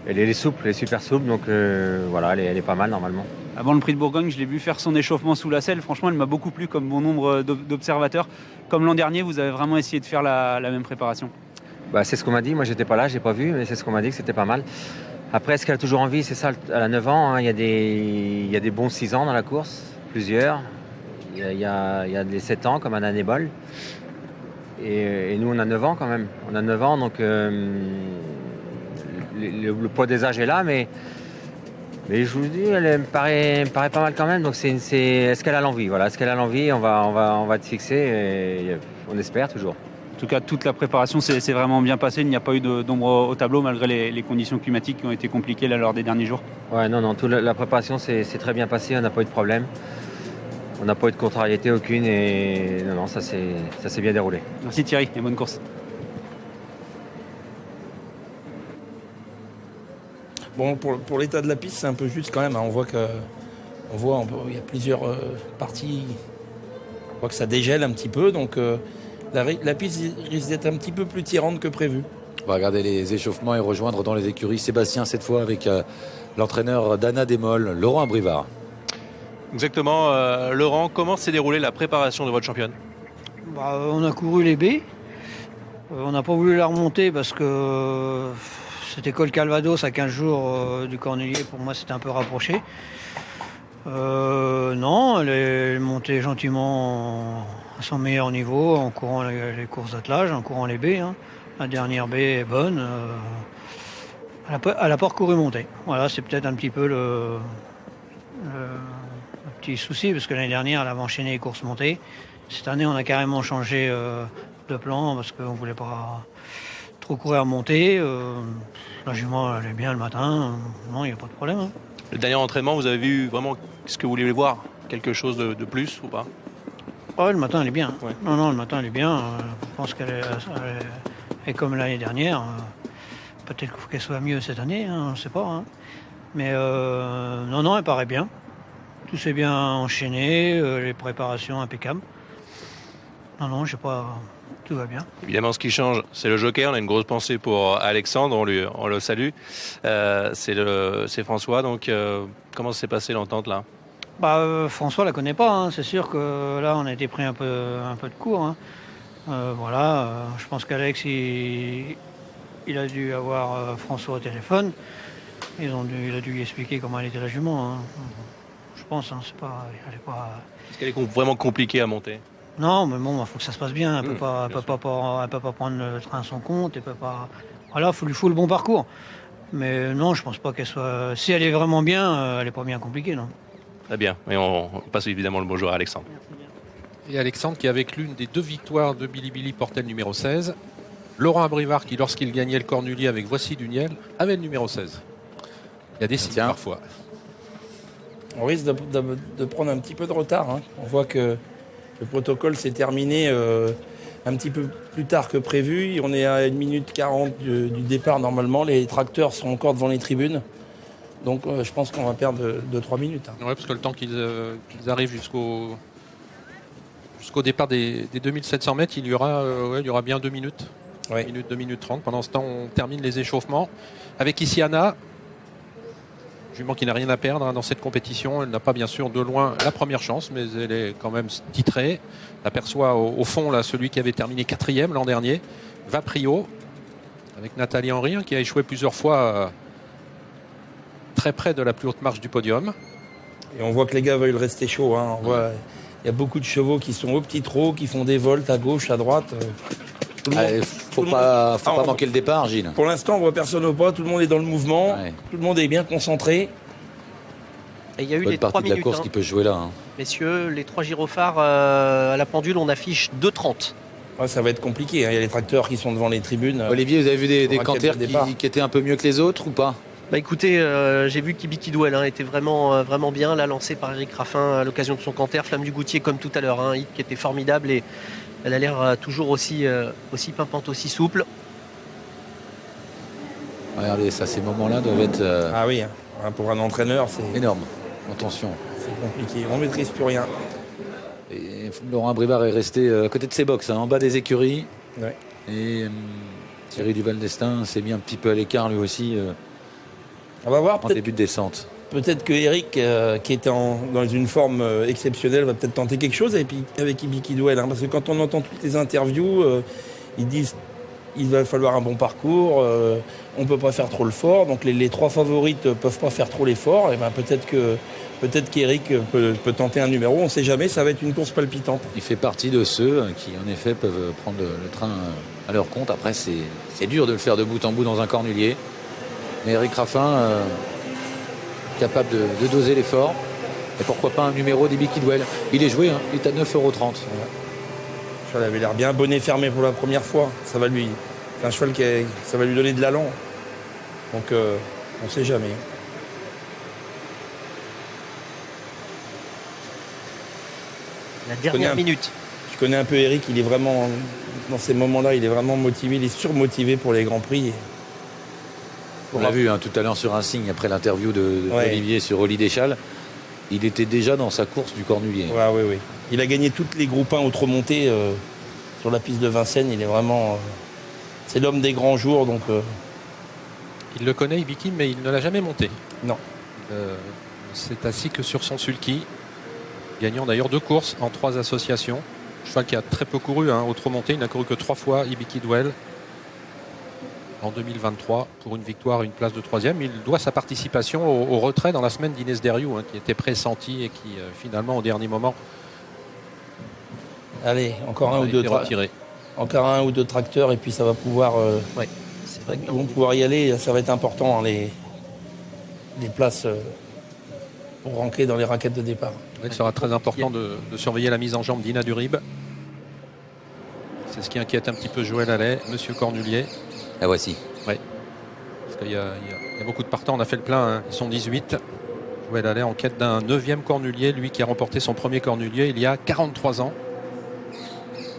est souple, elle est super souple, donc voilà, elle est pas mal normalement. Avant le prix de Bourgogne, je l'ai vu faire son échauffement sous la selle. Franchement, elle m'a beaucoup plu comme bon nombre d'observateurs. Comme l'an dernier, vous avez vraiment essayé de faire la même préparation. Bah, c'est ce qu'on m'a dit. Moi, j'étais pas là, j'ai pas vu, mais c'est ce qu'on m'a dit que c'était pas mal. Après, est-ce qu'elle a toujours envie? C'est ça, elle a 9 ans. Hein. Il y a des bons 6 ans dans la course, plusieurs. Il y a des 7 ans, comme Anna Nebol. Et nous, on a 9 ans quand même. On a 9 ans, donc le poids des âges est là, mais je vous dis, elle me paraît pas mal quand même. Donc est-ce qu'elle a l'envie? Voilà, est-ce qu'elle a l'envie? On va être fixé et on espère toujours. En tout cas, toute la préparation s'est vraiment bien passée. Il n'y a pas eu d'ombre au tableau malgré les conditions climatiques qui ont été compliquées là, lors des derniers jours. Ouais, non, toute la préparation s'est très bien passée. On n'a pas eu de problème. On n'a pas eu de contrariété aucune et non, ça s'est bien déroulé. Merci Thierry et bonne course. Bon, pour l'état de la piste, c'est un peu juste quand même. Hein. On voit il y a plusieurs parties. On voit que ça dégèle un petit peu, donc la piste risque d'être un petit peu plus tirante que prévu. On va regarder les échauffements et rejoindre dans les écuries Sébastien cette fois avec l'entraîneur d'Anna Démol, Laurent Abrivard. Exactement. Laurent, comment s'est déroulée la préparation de votre championne? On a couru les baies. On n'a pas voulu la remonter parce que c'était col Calvados à 15 jours du Cornulier. Pour moi, c'était un peu rapproché. Non, elle est montée gentiment à son meilleur niveau en courant les courses d'attelage, en courant les baies. Hein. La dernière baie est bonne. Elle n'a pas recouru monter. Voilà, c'est peut-être un petit peu le petit souci parce que l'année dernière, elle avait enchaîné les courses montées. Cette année, on a carrément changé de plan parce qu'on ne voulait pas trop courir à monter. La jument, elle est bien le matin. Non, il n'y a pas de problème. Hein. Le dernier entraînement, vous avez vu vraiment ce que vous voulez voir? Quelque chose de plus ou pas? Le matin, elle est bien. Ouais. Non, le matin, elle est bien. Je pense qu'elle est comme l'année dernière. Peut-être qu'elle soit mieux cette année, hein, on ne sait pas. Hein. Mais non, elle paraît bien. Tout s'est bien enchaîné, les préparations impeccables. Non, je sais pas, tout va bien. Évidemment, ce qui change, c'est le jockey. On a une grosse pensée pour Alexandre, on le salue. C'est François, donc comment s'est passée l'entente là? François la connaît pas, hein. C'est sûr que là on a été pris un peu de court. Hein. Je pense qu'Alex il a dû avoir François au téléphone. Il a dû lui expliquer comment elle était la jument. Hein. Je pense, hein, elle est pas. Est-ce qu'elle est vraiment compliquée à monter? Non, mais bon, il faut que ça se passe bien. Elle peut pas prendre le train à son compte. Elle peut pas. Voilà, il faut le bon parcours. Mais non, je pense pas qu'elle soit. Si elle est vraiment bien, elle est pas bien compliquée, non. Très bien. Et on passe évidemment le bonjour à Alexandre. Et Alexandre qui, avec l'une des 2 victoires de Bilibili, portait le numéro 16. Laurent Abrivard qui, lorsqu'il gagnait le Cornulier avec Voici du Niel, avait le numéro 16. Il y a des signes parfois. On risque de prendre un petit peu de retard. Hein. On voit que le protocole s'est terminé un petit peu plus tard que prévu. On est à 1 minute 40 du départ normalement. Les tracteurs sont encore devant les tribunes. Donc je pense qu'on va perdre 2-3 minutes. Hein. Oui, parce que le temps qu'ils arrivent jusqu'au départ des 2700 mètres, il y aura bien 2 minutes. 2 minutes 30. Pendant ce temps, on termine les échauffements. Avec ici Anna, jument qui n'a rien à perdre dans cette compétition. Elle n'a pas bien sûr de loin la première chance, mais elle est quand même titrée. On aperçoit au fond là, celui qui avait terminé 4e l'an dernier, Vaprio, avec Nathalie Henry, qui a échoué plusieurs fois très près de la plus haute marche du podium. Et on voit que les gars veulent rester chauds. Hein. Il y a beaucoup de chevaux qui sont au petit trot, qui font des voltes à gauche, à droite. Faut pas manquer le départ, Gilles. Pour l'instant, on voit personne au pas, tout le monde est dans le mouvement, tout le monde est bien concentré. Et il y a eu les 3 minutes. De la course qui peut jouer là. Hein. Messieurs, les 3 gyrophares à la pendule, on affiche 2,30. Ouais, ça va être compliqué, hein. Il y a les tracteurs qui sont devant les tribunes. Olivier, vous avez vu des canters qui étaient un peu mieux que les autres ou pas? Écoutez, j'ai vu qu'Ibi Kidwell était vraiment bien, là lancé par Eric Raffin à l'occasion de son canter. Flamme du Goutier comme tout à l'heure, un hit qui était formidable et elle a l'air toujours aussi pimpante, aussi souple. Regardez, ces moments-là doivent être... Ah oui, hein. Pour un entraîneur, c'est... énorme. Attention. C'est compliqué, on ne maîtrise plus rien. Et Laurent Abrivard est resté à côté de ses box, en bas des écuries. Ouais. Et Thierry Duval d'Estaing s'est mis un petit peu à l'écart lui aussi. On va voir en début de descente. Peut-être que Eric, qui était dans une forme exceptionnelle, va peut-être tenter quelque chose avec Ibi Kidwell. Parce que quand on entend toutes les interviews, ils disent il va falloir un bon parcours, on ne peut pas faire trop le fort. Donc les 3 favorites ne peuvent pas faire trop l'effort. Et peut-être qu'Eric peut tenter un numéro. On ne sait jamais, ça va être une course palpitante. Il fait partie de ceux qui, en effet, peuvent prendre le train à leur compte. Après, c'est dur de le faire de bout en bout dans un cornulier. Mais Eric Raffin, capable de doser l'effort. Et pourquoi pas un numéro d'Ibi Kidwell. Il est joué, il est à 9,30 €. Il avait l'air bien bonnet fermé pour la première fois. C'est un cheval ça va lui donner de l'allant. Donc on ne sait jamais. La dernière minute. Je connais un peu Eric, il est vraiment, dans ces moments-là, il est vraiment motivé, il est surmotivé pour les Grands Prix. On l'a vu tout à l'heure sur un signe, après l'interview d'Olivier sur Oli Deschal. Il était déjà dans sa course du cornulier. Oui. Il a gagné toutes les groupes 1 auto-montées sur la piste de Vincennes. Il est vraiment... c'est l'homme des grands jours. Donc, il le connaît, Ibiki, mais il ne l'a jamais monté. Non. C'est assis que sur son sulky. Gagnant d'ailleurs 2 courses en 3 associations. Cheval qui a très peu couru, auto-montée. Il n'a couru que 3 fois, Ibi Kidwell. En 2023 pour une victoire et une place de 3e. Il doit sa participation au retrait dans la semaine d'Inès Deriou, qui était pressenti et qui finalement au dernier moment encore un ou deux tracteurs et puis ça va pouvoir c'est vrai ils vont pouvoir y aller. Ça va être important, les places pour rentrer dans les raquettes de départ. Il sera très important de surveiller la mise en jambe d'Ina Durib. C'est ce qui inquiète un petit peu Joël Allais, Monsieur Cornulier. La voici. Oui. Parce qu'il y a beaucoup de partants. On a fait le plein. Ils sont 18. Joël Allais en quête d'un 9e cornulier. Lui qui a remporté son premier cornulier il y a 43 ans.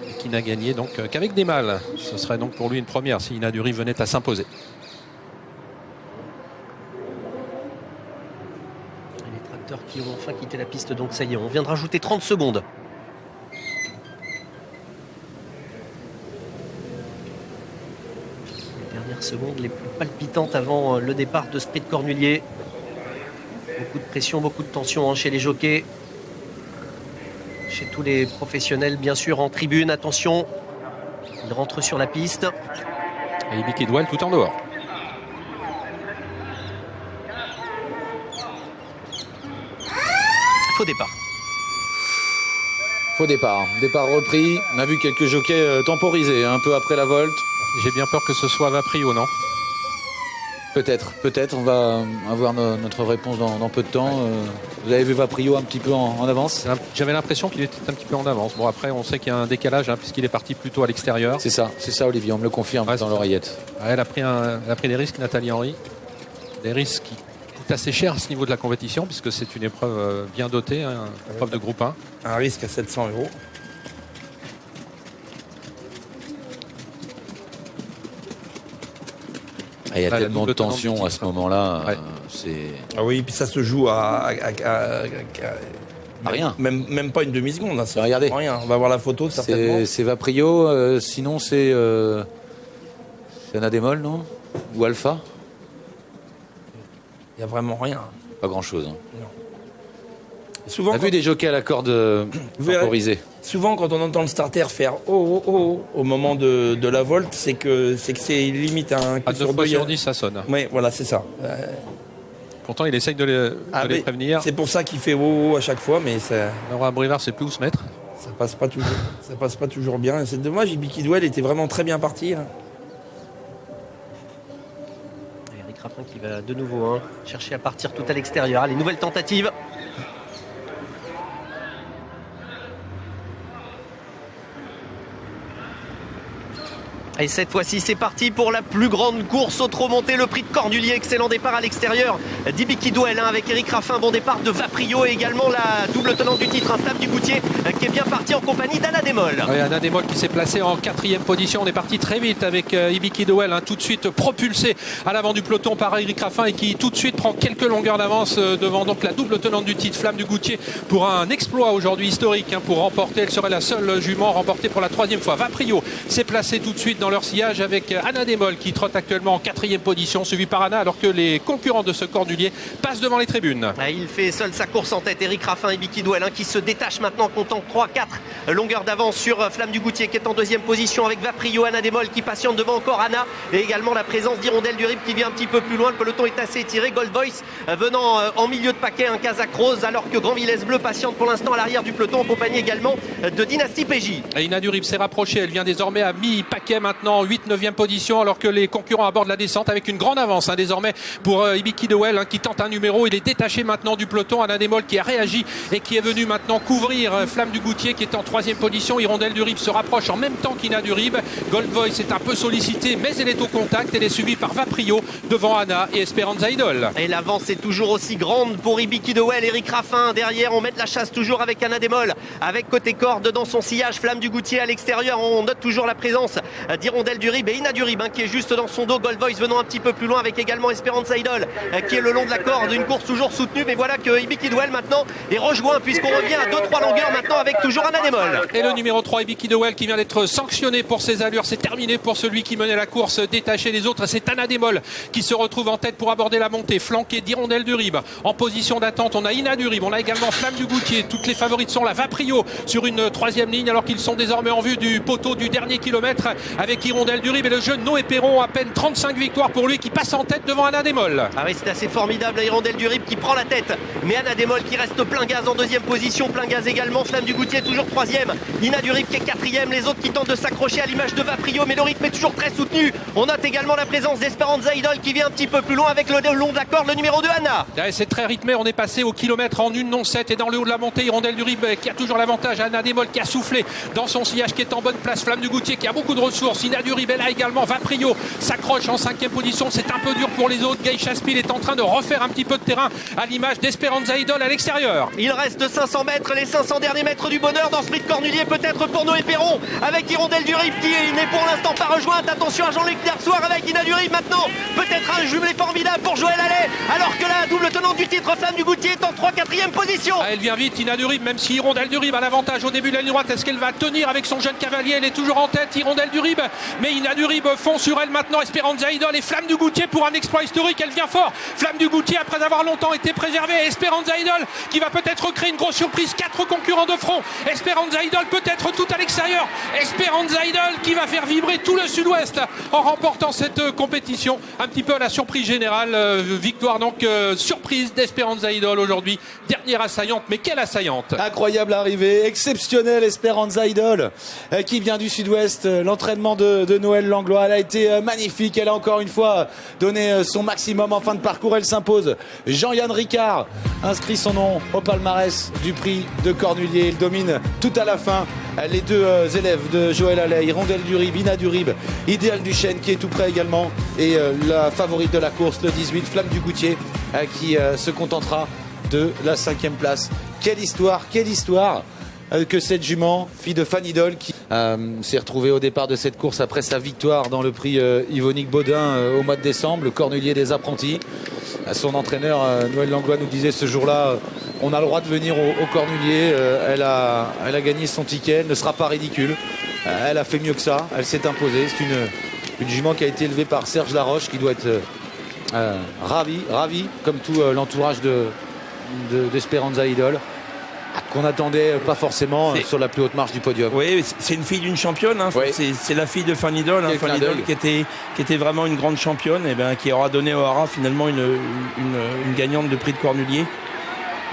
Et qui n'a gagné donc qu'avec des mâles. Ce serait donc pour lui une première si Ina Durib venait à s'imposer. Les tracteurs qui ont enfin quitté la piste. Donc ça y est, on vient de rajouter 30 secondes. Secondes les plus palpitantes avant le départ de Sprint Cornulier. Donc Beaucoup de pression, beaucoup de tension chez les jockeys. Chez tous les professionnels, bien sûr, en tribune. Attention, il rentre sur la piste. Et Ibi Kidwell tout en dehors. Faux départ. Faux départ. Départ repris. On a vu quelques jockeys temporisés un peu après la volte. J'ai bien peur que ce soit Vaprio, non? Peut-être. On va avoir notre réponse dans peu de temps. Vous avez vu Vaprio un petit peu en avance? J'avais l'impression qu'il était un petit peu en avance. Bon, après, on sait qu'il y a un décalage puisqu'il est parti plutôt à l'extérieur. C'est ça, Olivier, on me le confirme dans l'oreillette. Ouais, elle a pris des risques, Nathalie Henry. Des risques qui coûtent assez cher à ce niveau de la compétition puisque c'est une épreuve bien dotée, une épreuve de groupe 1. Un risque à 700 €. Il y a tellement de tension à ce moment-là. Ouais. Ah oui, puis ça se joue à rien. Même pas une demi-seconde. Hein, regardez. Rien. On va voir la photo certainement. C'est Vaprio, sinon c'est Anademol, non? Ou Alpha? Il n'y a vraiment rien. Pas grand-chose. Hein. Non. Souvent, on a vu des jockeys à la corde temporisés. Souvent, quand on entend le starter faire oh, oh, oh au moment de la volte, c'est que c'est limite un coup sur 2 sur 10, ça sonne. Oui, voilà, c'est ça. Pourtant, il essaye de les prévenir. C'est pour ça qu'il fait oh, oh à chaque fois, mais ça. Laurent Brivard sait plus où se mettre. Ça passe pas toujours. Ça passe pas toujours bien. C'est dommage. Ibi Kidwell était vraiment très bien parti. Hein. Eric Raffin qui va de nouveau chercher à partir tout à l'extérieur. Les nouvelles tentatives. Et cette fois-ci, c'est parti pour la plus grande course au trot monté, le prix de Cornulier. Excellent départ à l'extérieur d'Ibi Kidwell avec Eric Raffin. Bon départ de Vaprio et également la double tenante du titre, Flamme du Goutier, qui est bien parti en compagnie d'Anademol. Oui, Anademol qui s'est placé en 4e position. On est parti très vite avec Ibi Kidwell, tout de suite propulsé à l'avant du peloton par Eric Raffin et qui tout de suite prend quelques longueurs d'avance devant donc la double tenante du titre, Flamme du Goutier, pour un exploit aujourd'hui historique pour remporter. Elle serait la seule jument remportée pour la 3e fois. Vaprio s'est placé tout de suite dans leur sillage avec Anademol qui trotte actuellement en 4e position, suivi par Anna, alors que les concurrents de ce Cornulier passent devant les tribunes. Il fait seul sa course en tête. Eric Raffin et Ibi Kidwell qui se détache maintenant, comptant 3-4 longueurs d'avance sur Flamme du Goutier qui est en 2e position avec Vaprio, Anademol qui patiente devant encore Anna et également la présence d'Hirondelle du Rib qui vient un petit peu plus loin. Le peloton est assez étiré. Gold Voice venant en milieu de paquet, un Kazakh Rose, alors que Grand Villesse Bleu patiente pour l'instant à l'arrière du peloton en compagnie également de Dynasty PJ. Et Ina du Rib s'est rapprochée, elle vient désormais à mi-paquet maintenant, 8-9e position, alors que les concurrents abordent la descente avec une grande avance désormais pour Ibi Kidwell qui tente un numéro. Il est détaché maintenant du peloton. Anademol qui a réagi et qui est venu maintenant couvrir Flamme du Goutier qui est en 3e position. Hirondelle du Rib se rapproche en même temps qu'Ina du Rib. Gold Voice est un peu sollicité, mais elle est au contact. Elle est suivie par Vaprio devant Anna et Esperanza Idol. Et l'avance est toujours aussi grande pour Ibi Kidwell. Eric Raffin derrière, on met de la chasse toujours avec Anademol, avec côté corde dans son sillage. Flamme du Goutier à l'extérieur, on note toujours la présence d'Hirondelle du Rib et Ina du Rib qui est juste dans son dos. Gold Voice venant un petit peu plus loin avec également Esperanza Idol qui est le long de la corde. Une course toujours soutenue, mais voilà que Ibi Kidwell maintenant est rejoint puisqu'on revient à 2-3 longueurs maintenant avec toujours Anademol. Et le numéro 3 Ibi Kidwell qui vient d'être sanctionné pour ses allures. C'est terminé pour celui qui menait la course, détaché des autres. C'est Anademol qui se retrouve en tête pour aborder la montée, flanqué d'Hirondelle du Rib. En position d'attente, on a Ina du Rib, on a également Flamme du Goutier. Toutes les favorites sont là. Vaprio sur une 3e ligne alors qu'ils sont désormais en vue du poteau du dernier kilomètre avec Hirondelle du Rib et le jeune Noé Perron, à peine 35 victoires pour lui, qui passe en tête devant Anademol. Ah oui, c'est assez formidable. Hirondelle du Rib qui prend la tête, mais Anademol qui reste plein gaz en 2e position, plein gaz également. Flamme du Goutier toujours 3e, Ina du Rib qui est 4e, les autres qui tentent de s'accrocher à l'image de Vaprio, mais le rythme est toujours très soutenu. On note également la présence d'Esperanza Idol qui vient un petit peu plus loin avec le long de la corde, le numéro 2 Anna. Ouais, c'est très rythmé, on est passé au kilomètre en 1,7 et dans le haut de la montée, Hirondelle du Rib qui a toujours l'avantage, Anademol qui a soufflé dans son sillage qui est en bonne place, Flamme du Goutier qui a beaucoup de ressources, Ina du Rib là également, Vaprio s'accroche en 5e position, c'est un peu dur pour les autres. Geisha Spil est en train de refaire un petit peu de terrain à l'image d'Esperanza Idol à l'extérieur. Il reste 500 mètres, les 500 derniers mètres du bonheur dans ce prix de Cornulier, peut-être pour Noé Perron avec Hirondelle du Rib qui n'est pour l'instant pas rejointe. Attention à Jean-Luc Dersoir avec Ina du Rib maintenant, peut-être un jumelé formidable pour Joël Allais, alors que la double tenante du titre Flamme du Goutier est en 3-4e position. Elle vient vite, Ina du Rib, même si Hirondelle du Rib a l'avantage au début de la ligne droite. Est-ce qu'elle va tenir avec son jeune cavalier? Elle est toujours en tête, Hirondelle du Rib mais Ina Durib fond sur elle maintenant. Esperanza Idol et Flamme du Goutier pour un exploit historique, elle vient fort. Flamme du Goutier après avoir longtemps été préservée. Esperanza Idol qui va peut-être créer une grosse surprise. 4 concurrents de front. Esperanza Idol peut-être tout à l'extérieur. Esperanza Idol qui va faire vibrer tout le sud-ouest en remportant cette compétition. Un petit peu à la surprise générale. Victoire donc surprise d'Esperanza Idol aujourd'hui. Dernière assaillante, mais quelle assaillante! Incroyable arrivée, exceptionnelle Esperanza Idol qui vient du sud-ouest. L'entraînement de Noël Langlois, elle a été magnifique. Elle a encore une fois donné son maximum en fin de parcours. Elle s'impose. Jean-Yann Ricard inscrit son nom au palmarès du prix de Cornulier. Il domine tout à la fin les deux élèves de Joël Allais, Hirondelle Durib, Ina Durib, Idéal Duchesne qui est tout près également, et la favorite de la course, le 18, Flamme du Goutier, qui se contentera de la 5e place. Quelle histoire que cette jument, fille de Fan Idol, qui s'est retrouvée au départ de cette course après sa victoire dans le prix Yvonique Baudin au mois de décembre, le Cornulier des apprentis. Son entraîneur Noël Langlois nous disait ce jour-là, on a le droit de venir au Cornulier. Elle a gagné son ticket, elle ne sera pas ridicule. Elle a fait mieux que ça, elle s'est imposée. C'est une jument qui a été élevée par Serge Laroche, qui doit être ravi, comme tout l'entourage d'Esperanza Idol, qu'on n'attendait pas forcément sur la plus haute marche du podium. Oui, c'est une fille d'une championne, hein. Oui. C'est la fille de Fan Idol, hein, Fan Idol qui était vraiment une grande championne, et qui aura donné au Hara finalement une gagnante de prix de Cornulier.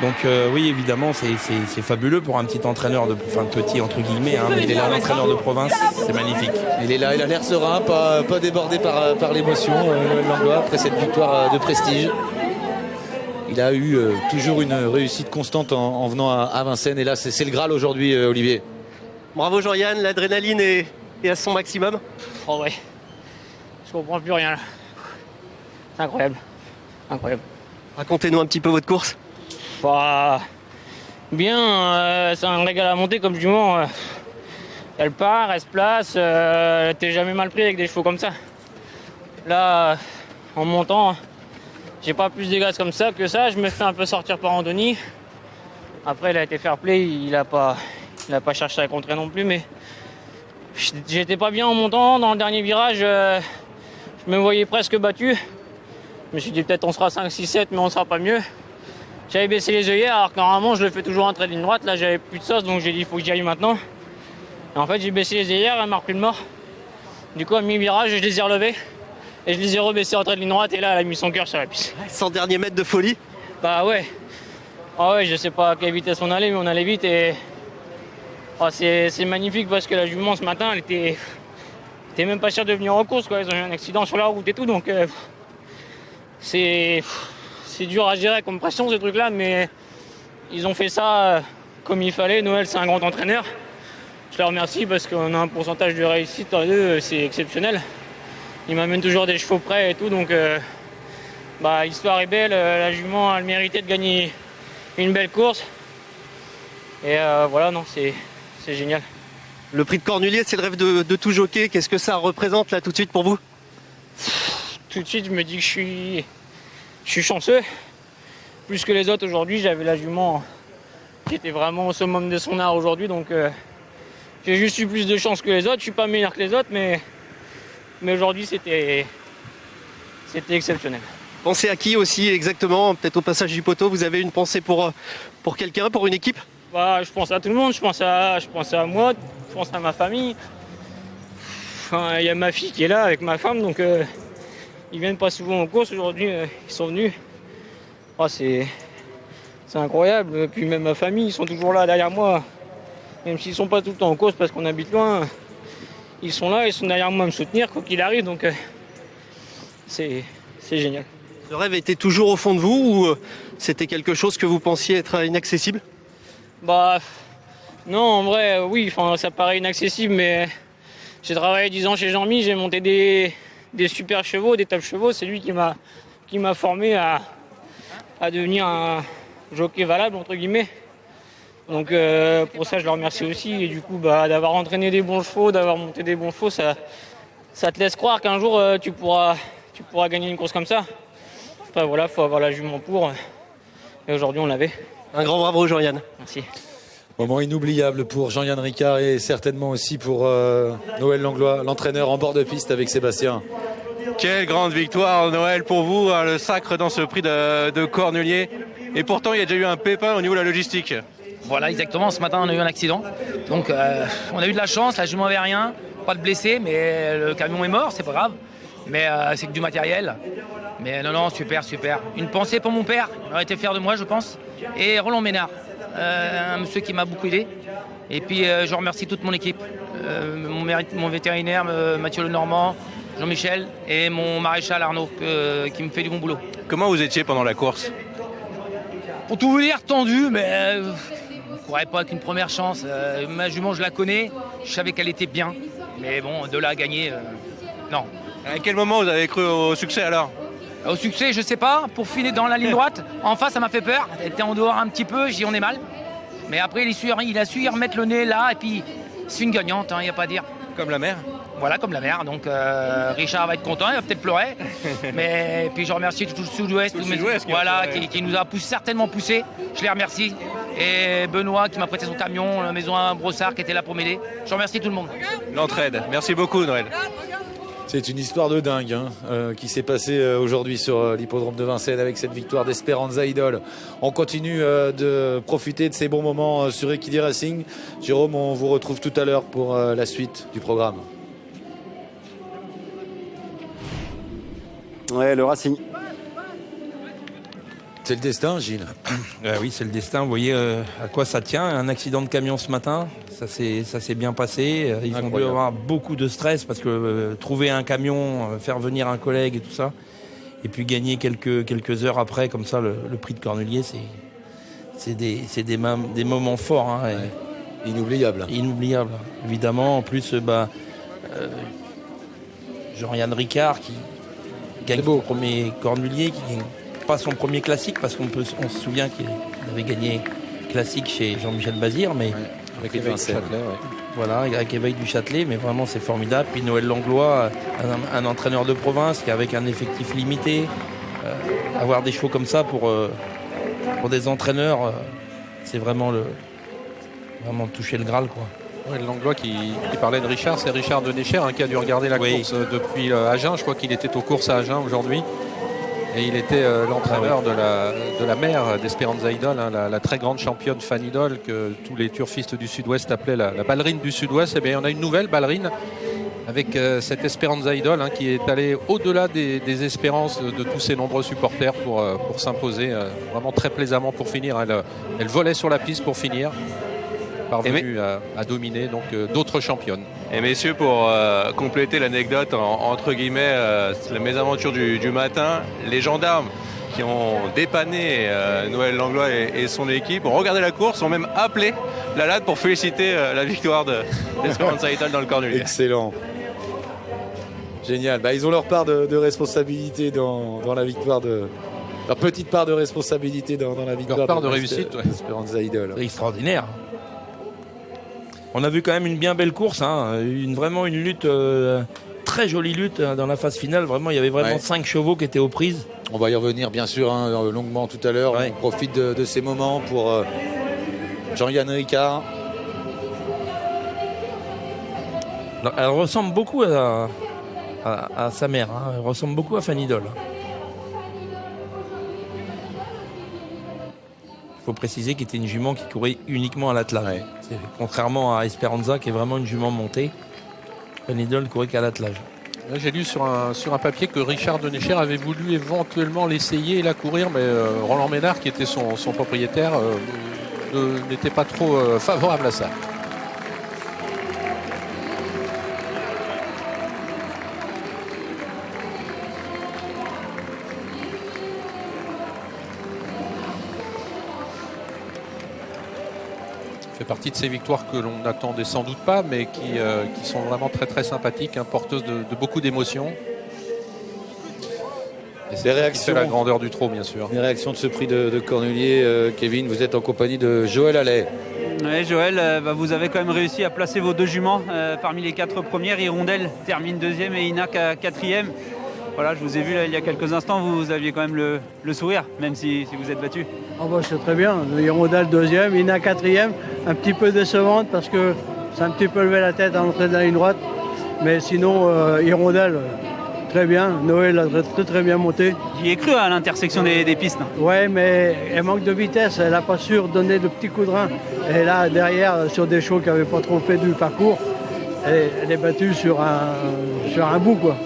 Donc oui, évidemment, c'est fabuleux pour un petit entraîneur petit entre guillemets, hein, mais il est là, l'entraîneur de province, c'est magnifique. Il est là, il a l'air serein, pas débordé par l'émotion, Noël Langlois, après cette victoire de prestige. Il a eu toujours une réussite constante en venant à Vincennes, et là c'est le Graal aujourd'hui, Olivier. Bravo Jean-Yann, l'adrénaline est à son maximum. Oh ouais, je comprends plus rien là. C'est incroyable. Racontez-nous un petit peu votre course. Bah, bien, c'est un régal à monter comme jument. Elle part, elle se place, t'es jamais mal pris avec des chevaux comme ça. Là, en montant, j'ai pas plus de gaz comme ça que ça. Je me fais un peu sortir par Andoni. Après, il a été fair play, il a pas cherché à contrer non plus, mais j'étais pas bien en montant. Dans le dernier virage, je me voyais presque battu. Je me suis dit peut-être on sera 5, 6, 7, mais on sera pas mieux. J'avais baissé les œillères alors que normalement je le fais toujours en trait de ligne droite. Là j'avais plus de sauce, donc j'ai dit il faut que j'y aille maintenant. Et en fait j'ai baissé les œillères, elle m'a repris le mort. Du coup à mi-virage je les ai relevés et je les ai rebaissés en trait de ligne droite, et là elle a mis son cœur sur la piste. 100 derniers mètres de folie. Bah ouais. Ah ouais, je sais pas à quelle vitesse on allait, mais on allait vite, et c'est magnifique parce que la jument ce matin elle était même pas sûre de venir en course, quoi. Ils ont eu un accident sur la route et tout, donc c'est dur à gérer comme pression, ce truc-là, mais ils ont fait ça comme il fallait. Noël, c'est un grand entraîneur. Je le remercie parce qu'on a un pourcentage de réussite à deux, c'est exceptionnel. Il m'amène toujours des chevaux prêts et tout, donc l'histoire est belle. La jument, elle méritait de gagner une belle course. Et voilà, non, c'est génial. Le prix de Cornulier, c'est le rêve de tout jockey. Qu'est-ce que ça représente là tout de suite pour vous? Tout de suite, je me dis que je suis chanceux. Plus que les autres aujourd'hui, j'avais la jument qui était vraiment au summum de son art aujourd'hui, donc j'ai juste eu plus de chance que les autres. Je suis pas meilleur que les autres, mais aujourd'hui c'était exceptionnel. Pensez à qui aussi exactement? Peut-être au passage du poteau, vous avez une pensée pour quelqu'un, pour une équipe? Je pense à tout le monde, je pense à moi, je pense à ma famille. Enfin, il y a ma fille qui est là avec ma femme, donc ils viennent pas souvent en course. Aujourd'hui, ils sont venus. C'est incroyable. Et puis même ma famille, ils sont toujours là derrière moi. Même s'ils sont pas tout le temps en course parce qu'on habite loin, ils sont là, ils sont derrière moi à me soutenir quoi qu'il arrive. Donc c'est génial. Le rêve était toujours au fond de vous, ou c'était quelque chose que vous pensiez être inaccessible? Non, en vrai, oui, ça paraît inaccessible, mais j'ai travaillé 10 ans chez Jean-Mi, j'ai monté des super chevaux, des top chevaux. C'est lui qui m'a formé à devenir un jockey valable, entre guillemets. Donc pour ça, je le remercie aussi. Et du coup, d'avoir entraîné des bons chevaux, d'avoir monté des bons chevaux, ça te laisse croire qu'un jour, tu pourras gagner une course comme ça. Enfin voilà, faut avoir la jument pour. Et aujourd'hui, on l'avait. Un grand bravo, Jean-Yann. Merci. Moment inoubliable pour Jean-Yann Ricard et certainement aussi pour Noël Langlois, l'entraîneur en bord de piste avec Sébastien. Quelle grande victoire, Noël, pour vous, hein, le sacre dans ce prix de Cornulier. Et pourtant, il y a déjà eu un pépin au niveau de la logistique. Voilà, exactement. Ce matin, on a eu un accident. Donc, on a eu de la chance. La jument avait rien, pas de blessés, mais le camion est mort, c'est pas grave. Mais c'est que du matériel. Mais non, super. Une pensée pour mon père, il aurait été fier de moi, je pense. Et Roland Ménard, un monsieur qui m'a beaucoup aidé. Et puis, je remercie toute mon équipe. Mon vétérinaire, Mathieu Lenormand, Jean-Michel et mon maréchal Arnaud, qui me fait du bon boulot. Comment vous étiez pendant la course? Pour tout vous dire, tendu, mais je ne courais pas avec une première chance. Ma jument, je la connais, je savais qu'elle était bien. Mais bon, de là à gagner, non. À quel moment vous avez cru au succès alors? Au succès, je sais pas. Pour filer dans la ligne droite, en face, ça m'a fait peur. Elle était en dehors un petit peu, j'ai dit on est mal. Mais après, il a su y remettre le nez là, et puis c'est une gagnante, il n'y a pas à dire. Comme la mère? Voilà, comme la mère. Donc Richard va être content, il va peut-être pleurer. Mais puis je remercie tout le Sud-Ouest, voilà, qui nous a certainement poussé. Je les remercie. Et Benoît qui m'a prêté son camion, la maison à Brossard qui était là pour m'aider. Je remercie tout le monde. L'entraide. Merci beaucoup, Noël. C'est une histoire de dingue qui s'est passée aujourd'hui sur l'hippodrome de Vincennes avec cette victoire d'Esperanza Idol. On continue de profiter de ces bons moments sur Equity Racing. Jérôme, on vous retrouve tout à l'heure pour la suite du programme. Ouais, le Racing. C'est le destin, Gilles. Oui, c'est le destin. Vous voyez à quoi ça tient. Un accident de camion ce matin, ça s'est bien passé. Ils ont dû avoir beaucoup de stress parce que trouver un camion, faire venir un collègue et tout ça, et puis gagner quelques heures après, comme ça, le prix de Cornulier, c'est des moments forts. Inoubliables. Inoubliables, évidemment. En plus, Jean-Yann Ricard qui gagne son premier Cornulier, qui gagne pas son premier classique, parce qu'on se souvient qu'il avait gagné classique chez Jean-Michel Bazir, mais avec Éveil du Châtelet, voilà, avec Éveil du Châtelet, mais vraiment c'est formidable. Puis Noël Langlois, un entraîneur de province qui avec un effectif limité, avoir des chevaux comme ça pour des entraîneurs, c'est vraiment toucher le Graal, quoi. Ouais, Langlois qui parlait de Richard, c'est Richard de Necher qui a dû regarder la course depuis Agen. Je crois qu'il était aux courses à Agen aujourd'hui. Et il était l'entraîneur de la mère d'Esperanza Idol, la très grande championne Fan Idol que tous les turfistes du Sud-Ouest appelaient la ballerine du Sud-Ouest. Et bien, on a une nouvelle ballerine avec cette Esperanza Idol qui est allée au-delà des espérances de tous ses nombreux supporters pour s'imposer vraiment très plaisamment pour finir. Elle volait sur la piste pour finir, parvenue à dominer donc d'autres championnes. Et messieurs, pour compléter l'anecdote, entre guillemets, la mésaventure du matin, les gendarmes qui ont dépanné Noël Langlois et son équipe ont regardé la course, ont même appelé la LAD pour féliciter la victoire d'Esperanza Idol dans le Cornulier. Excellent. Génial. Ils ont leur part de responsabilité dans la victoire leur petite part de responsabilité dans la victoire. Leur part de réussite, Esperanza Idol. C'est extraordinaire. On a vu quand même une bien belle course, vraiment une lutte, très jolie lutte dans la phase finale. Vraiment, il y avait vraiment 5 chevaux qui étaient aux prises. On va y revenir bien sûr longuement tout à l'heure. On profite de ces moments pour Jean-Yann Ricard. Elle ressemble beaucoup à sa mère, elle ressemble beaucoup à Fan Idol. Il faut préciser qu'il était une jument qui courait uniquement à l'attelage. Contrairement à Esperanza qui est vraiment une jument montée. Fan Idol courait qu'à l'attelage. J'ai lu sur un papier que Richard de Necher avait voulu éventuellement l'essayer et la courir, mais Roland Ménard, qui était son propriétaire, n'était pas trop favorable à ça. Fait partie de ces victoires que l'on n'attendait sans doute pas, mais qui sont vraiment très très sympathiques, porteuses de beaucoup d'émotions. Et c'est réactions, la grandeur du trot, bien sûr. Les réactions de ce prix de Cornulier, Kevin, vous êtes en compagnie de Joël Allais. Oui, Joël, vous avez quand même réussi à placer vos deux juments parmi les 4 premières. Hirondelle termine 2e et Inac 4e. Voilà, je vous ai vu là, il y a quelques instants, vous aviez quand même le sourire, même si vous êtes battu. Ah bah c'est très bien. Hirondelle deuxième, Ina quatrième, un petit peu décevante parce que c'est un petit peu levé la tête à l'entrée de la ligne droite. Mais sinon, Hirondelle, très bien. Noël a très bien monté. J'y ai cru à l'intersection des pistes. Ouais, mais elle manque de vitesse, elle n'a pas su donner de petits coups de rein. Et là, derrière, sur des chevaux qui n'avaient pas trop fait du parcours, elle est battue sur un bout, quoi.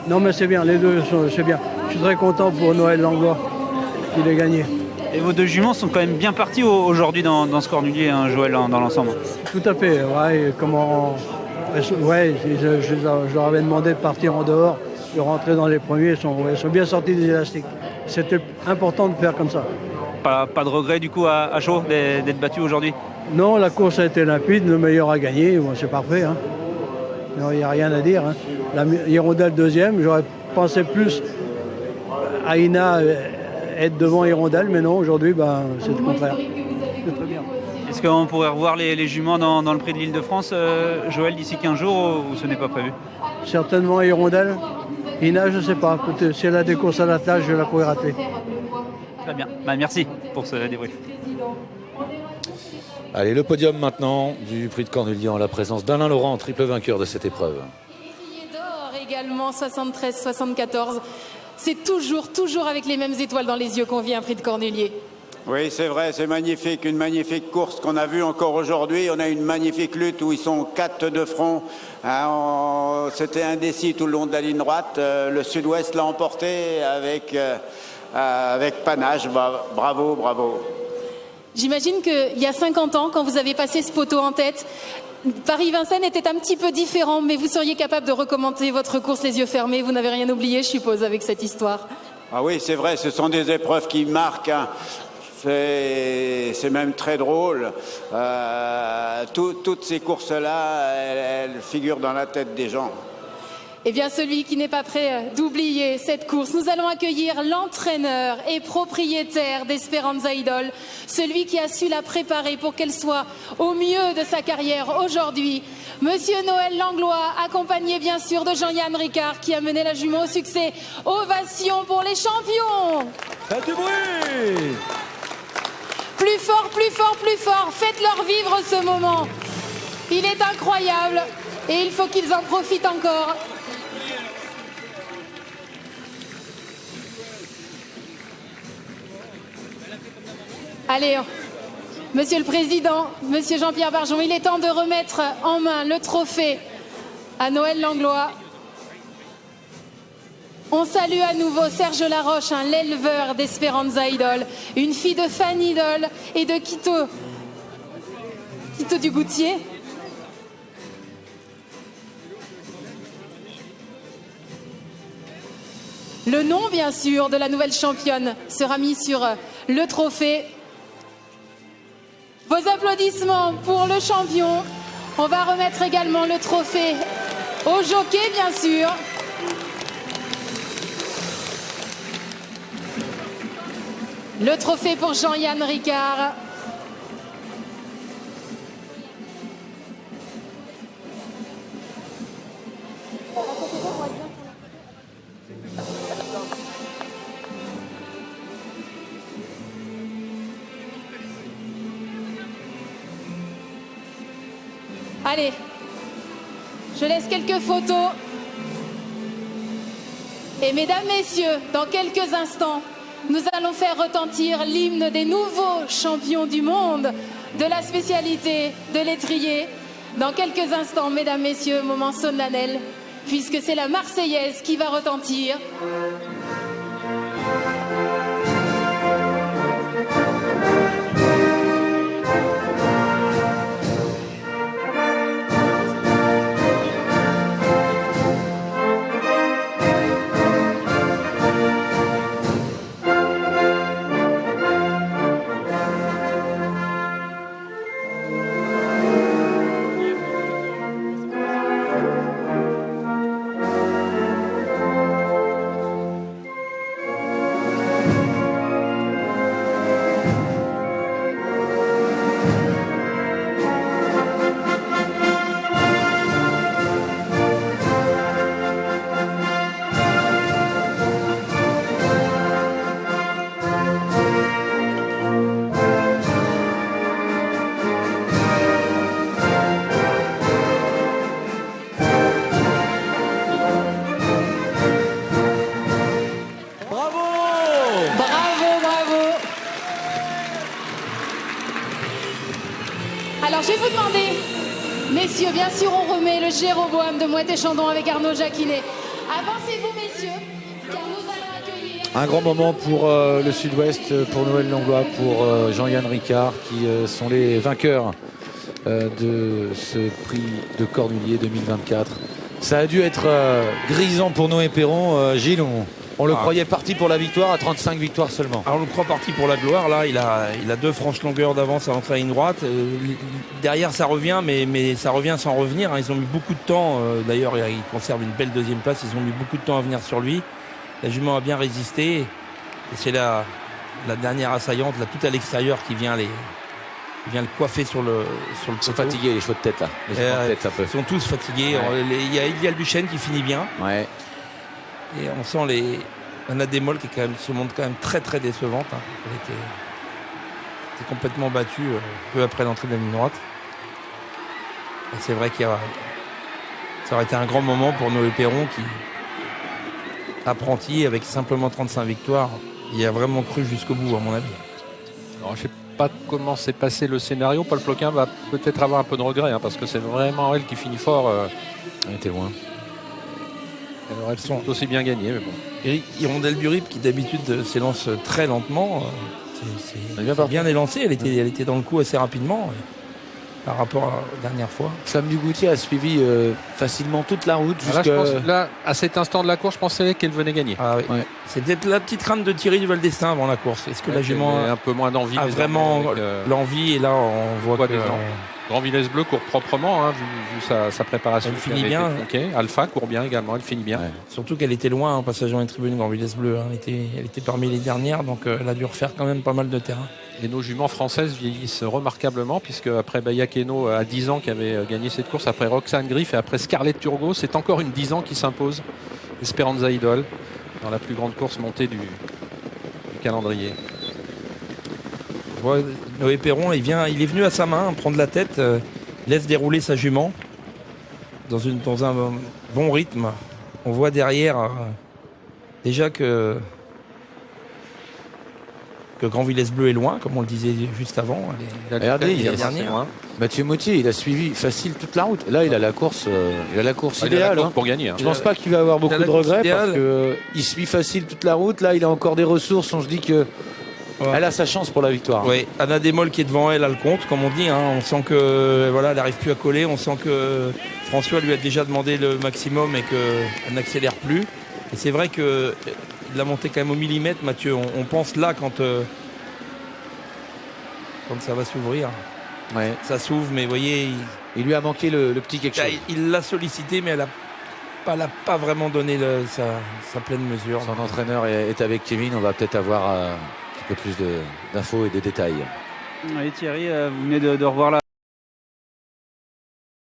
Non, mais c'est bien, les deux, c'est bien. Je suis très content pour Noël Langlois qu'il ait gagné. Et vos deux juments sont quand même bien partis aujourd'hui dans ce cornulier, hein, Joël, dans l'ensemble. Tout à fait, ouais. Ouais, je leur avais demandé de partir en dehors, de rentrer dans les premiers. Ils sont bien sortis des élastiques. C'était important de faire comme ça. Pas de regret du coup à chaud d'être battu aujourd'hui? Non, la course a été limpide, le meilleur a gagné, bon, c'est parfait. Hein. Il n'y a rien à dire. Hein. La Hirondelle deuxième, j'aurais pensé plus à Ina être devant Hirondelle, mais non, aujourd'hui, c'est le contraire. C'est très bien. Est-ce qu'on pourrait revoir les juments dans le prix de l'Île-de-France, Joël, d'ici 15 jours, ou ce n'est pas prévu? Certainement Hirondelle. Ina, je ne sais pas. Écoutez, si elle a des courses à la tâche, je la pourrais rater. Très bien. Merci pour ce débrief. Allez, le podium maintenant du prix de Cornouillet en la présence d'Alain Laurent, triple vainqueur de cette épreuve. D'or également, 73-74. C'est toujours avec les mêmes étoiles dans les yeux qu'on vit un prix de Cornouillet. Oui, c'est vrai, c'est magnifique, une magnifique course qu'on a vue encore aujourd'hui. On a une magnifique lutte où ils sont 4 de front. C'était indécis tout le long de la ligne droite. Le Sud-Ouest l'a emporté avec panache. Bravo. J'imagine qu'il y a 50 ans, quand vous avez passé ce poteau en tête, Paris-Vincennes était un petit peu différent, mais vous seriez capable de recommencer votre course les yeux fermés. Vous n'avez rien oublié, je suppose, avec cette histoire. Ah oui, c'est vrai, ce sont des épreuves qui marquent. Hein. C'est même très drôle. Toutes ces courses-là, elles figurent dans la tête des gens. Eh bien, celui qui n'est pas prêt d'oublier cette course, nous allons accueillir l'entraîneur et propriétaire d'Esperanza Idol, celui qui a su la préparer pour qu'elle soit au mieux de sa carrière aujourd'hui. Monsieur Noël Langlois, accompagné bien sûr de Jean-Yann Ricard, qui a mené la jument au succès. Ovation pour les champions. Faites du bruit. Plus fort, faites-leur vivre ce moment. Il est incroyable et il faut qu'ils en profitent encore. Allez, Monsieur le Président, Monsieur Jean-Pierre Barjon, il est temps de remettre en main le trophée à Noël Langlois. On salue à nouveau Serge Laroche, l'éleveur d'Esperanza Idol, une fille de Fan Idol et de Quito du Goutier. Le nom, bien sûr, de la nouvelle championne sera mis sur le trophée. Vos applaudissements pour le champion. On va remettre également le trophée au jockey, bien sûr. Le trophée pour Jean-Yann Ricard. Allez, je laisse quelques photos. Et mesdames, messieurs, dans quelques instants, nous allons faire retentir l'hymne des nouveaux champions du monde de la spécialité de l'étrier. Dans quelques instants, mesdames, messieurs, moment solennel, puisque c'est la Marseillaise qui va retentir. de Jéroboam de Moët-et-Chandon avec Arnaud Jacquinet. Avancez-vous, messieurs, car nous allons accueillir... Un grand moment pour le Sud-Ouest, pour Noël Langlois, pour Jean-Yann Ricard, qui sont les vainqueurs de ce prix de Cornulier 2024. Ça a dû être grisant pour Noé Perron. Gilles, on le croyait parti pour la victoire à 35 victoires seulement. Alors on le croit parti pour la gloire. Là, il a 2 franches longueurs d'avance à l'entrée à ligne droite. Derrière, ça revient, mais ça revient sans revenir. Ils ont mis beaucoup de temps. D'ailleurs, il conserve une belle 2e place. Ils ont mis beaucoup de temps à venir sur lui. La jument a bien résisté. Et c'est la dernière assaillante, là, tout à l'extérieur, qui vient le coiffer sur le Ils sont fatigués, les chevaux de tête, là. Ils sont tous fatigués. Ouais. Il y a Ilial Duchesne qui finit bien. Ouais. Et on sent Anna Desmolles qui se montre quand même très très décevante. Elle était complètement battue peu après l'entrée de la ligne droite. Et c'est vrai que ça aurait été un grand moment pour Noé Perron qui, apprenti avec simplement 35 victoires, il a vraiment cru jusqu'au bout à mon avis. Alors, je sais pas comment s'est passé le scénario. Paul Ploquin va peut-être avoir un peu de regret parce que c'est vraiment elle qui finit fort. Elle était loin. Elle aurait tout aussi bien gagné, mais bon. Et Hirondelle du Rip qui d'habitude s'élance très lentement, c'est bien élancé. Elle était dans le coup assez rapidement par rapport à la dernière fois. Flamme du Goutier a suivi facilement toute la route. Là, à cet instant de la course, je pensais qu'elle venait gagner. Ah oui. Ouais. C'est peut-être la petite crainte de Thierry Duval d'Estaing avant la course. Est-ce que la jument a un peu moins d'envie a vraiment l'envie, et là on voit que Grand Villesse Bleu court proprement, vu sa préparation. Elle finit bien. Alpha court bien également, elle finit bien. Ouais. Surtout qu'elle était loin en passage dans les tribunes, Grand Villesse Bleu. Elle était parmi les dernières, donc elle a dû refaire quand même pas mal de terrain. Et nos juments françaises vieillissent remarquablement, puisque après Bayakeno à 10 ans qui avait gagné cette course, après Roxane Griff et après Scarlett Turgot, c'est encore une 10 ans qui s'impose. Esperanza Idol dans la plus grande course montée du calendrier. Noé Perron, il est venu à sa main, prendre la tête, laisse dérouler sa jument dans un bon rythme. On voit derrière déjà que Grand Villesse Bleu est loin, comme on le disait juste avant. Regardez, Mathieu Mottier, il a suivi facile toute la route. Là, il a la course, idéale. Pour gagner. Je ne pense pas qu'il va avoir beaucoup de regrets parce qu'il suit facile toute la route. Là, il a encore des ressources. On se dit que elle a sa chance pour la victoire. Oui, Anna Desmolles qui est devant elle a le compte, comme on dit. On sent que elle n'arrive plus à coller. On sent que François lui a déjà demandé le maximum et qu'elle n'accélère plus. Et c'est vrai que il l'a monté quand même au millimètre, Mathieu. On pense là quand ça va s'ouvrir. Ouais. Ça s'ouvre, mais vous voyez, il lui a manqué le petit quelque chose. Il l'a sollicité, mais elle n'a pas vraiment donné sa pleine mesure. Son entraîneur est avec Kevin. On va peut-être avoir un petit peu plus d'infos et de détails. Oui, Thierry, vous venez de revoir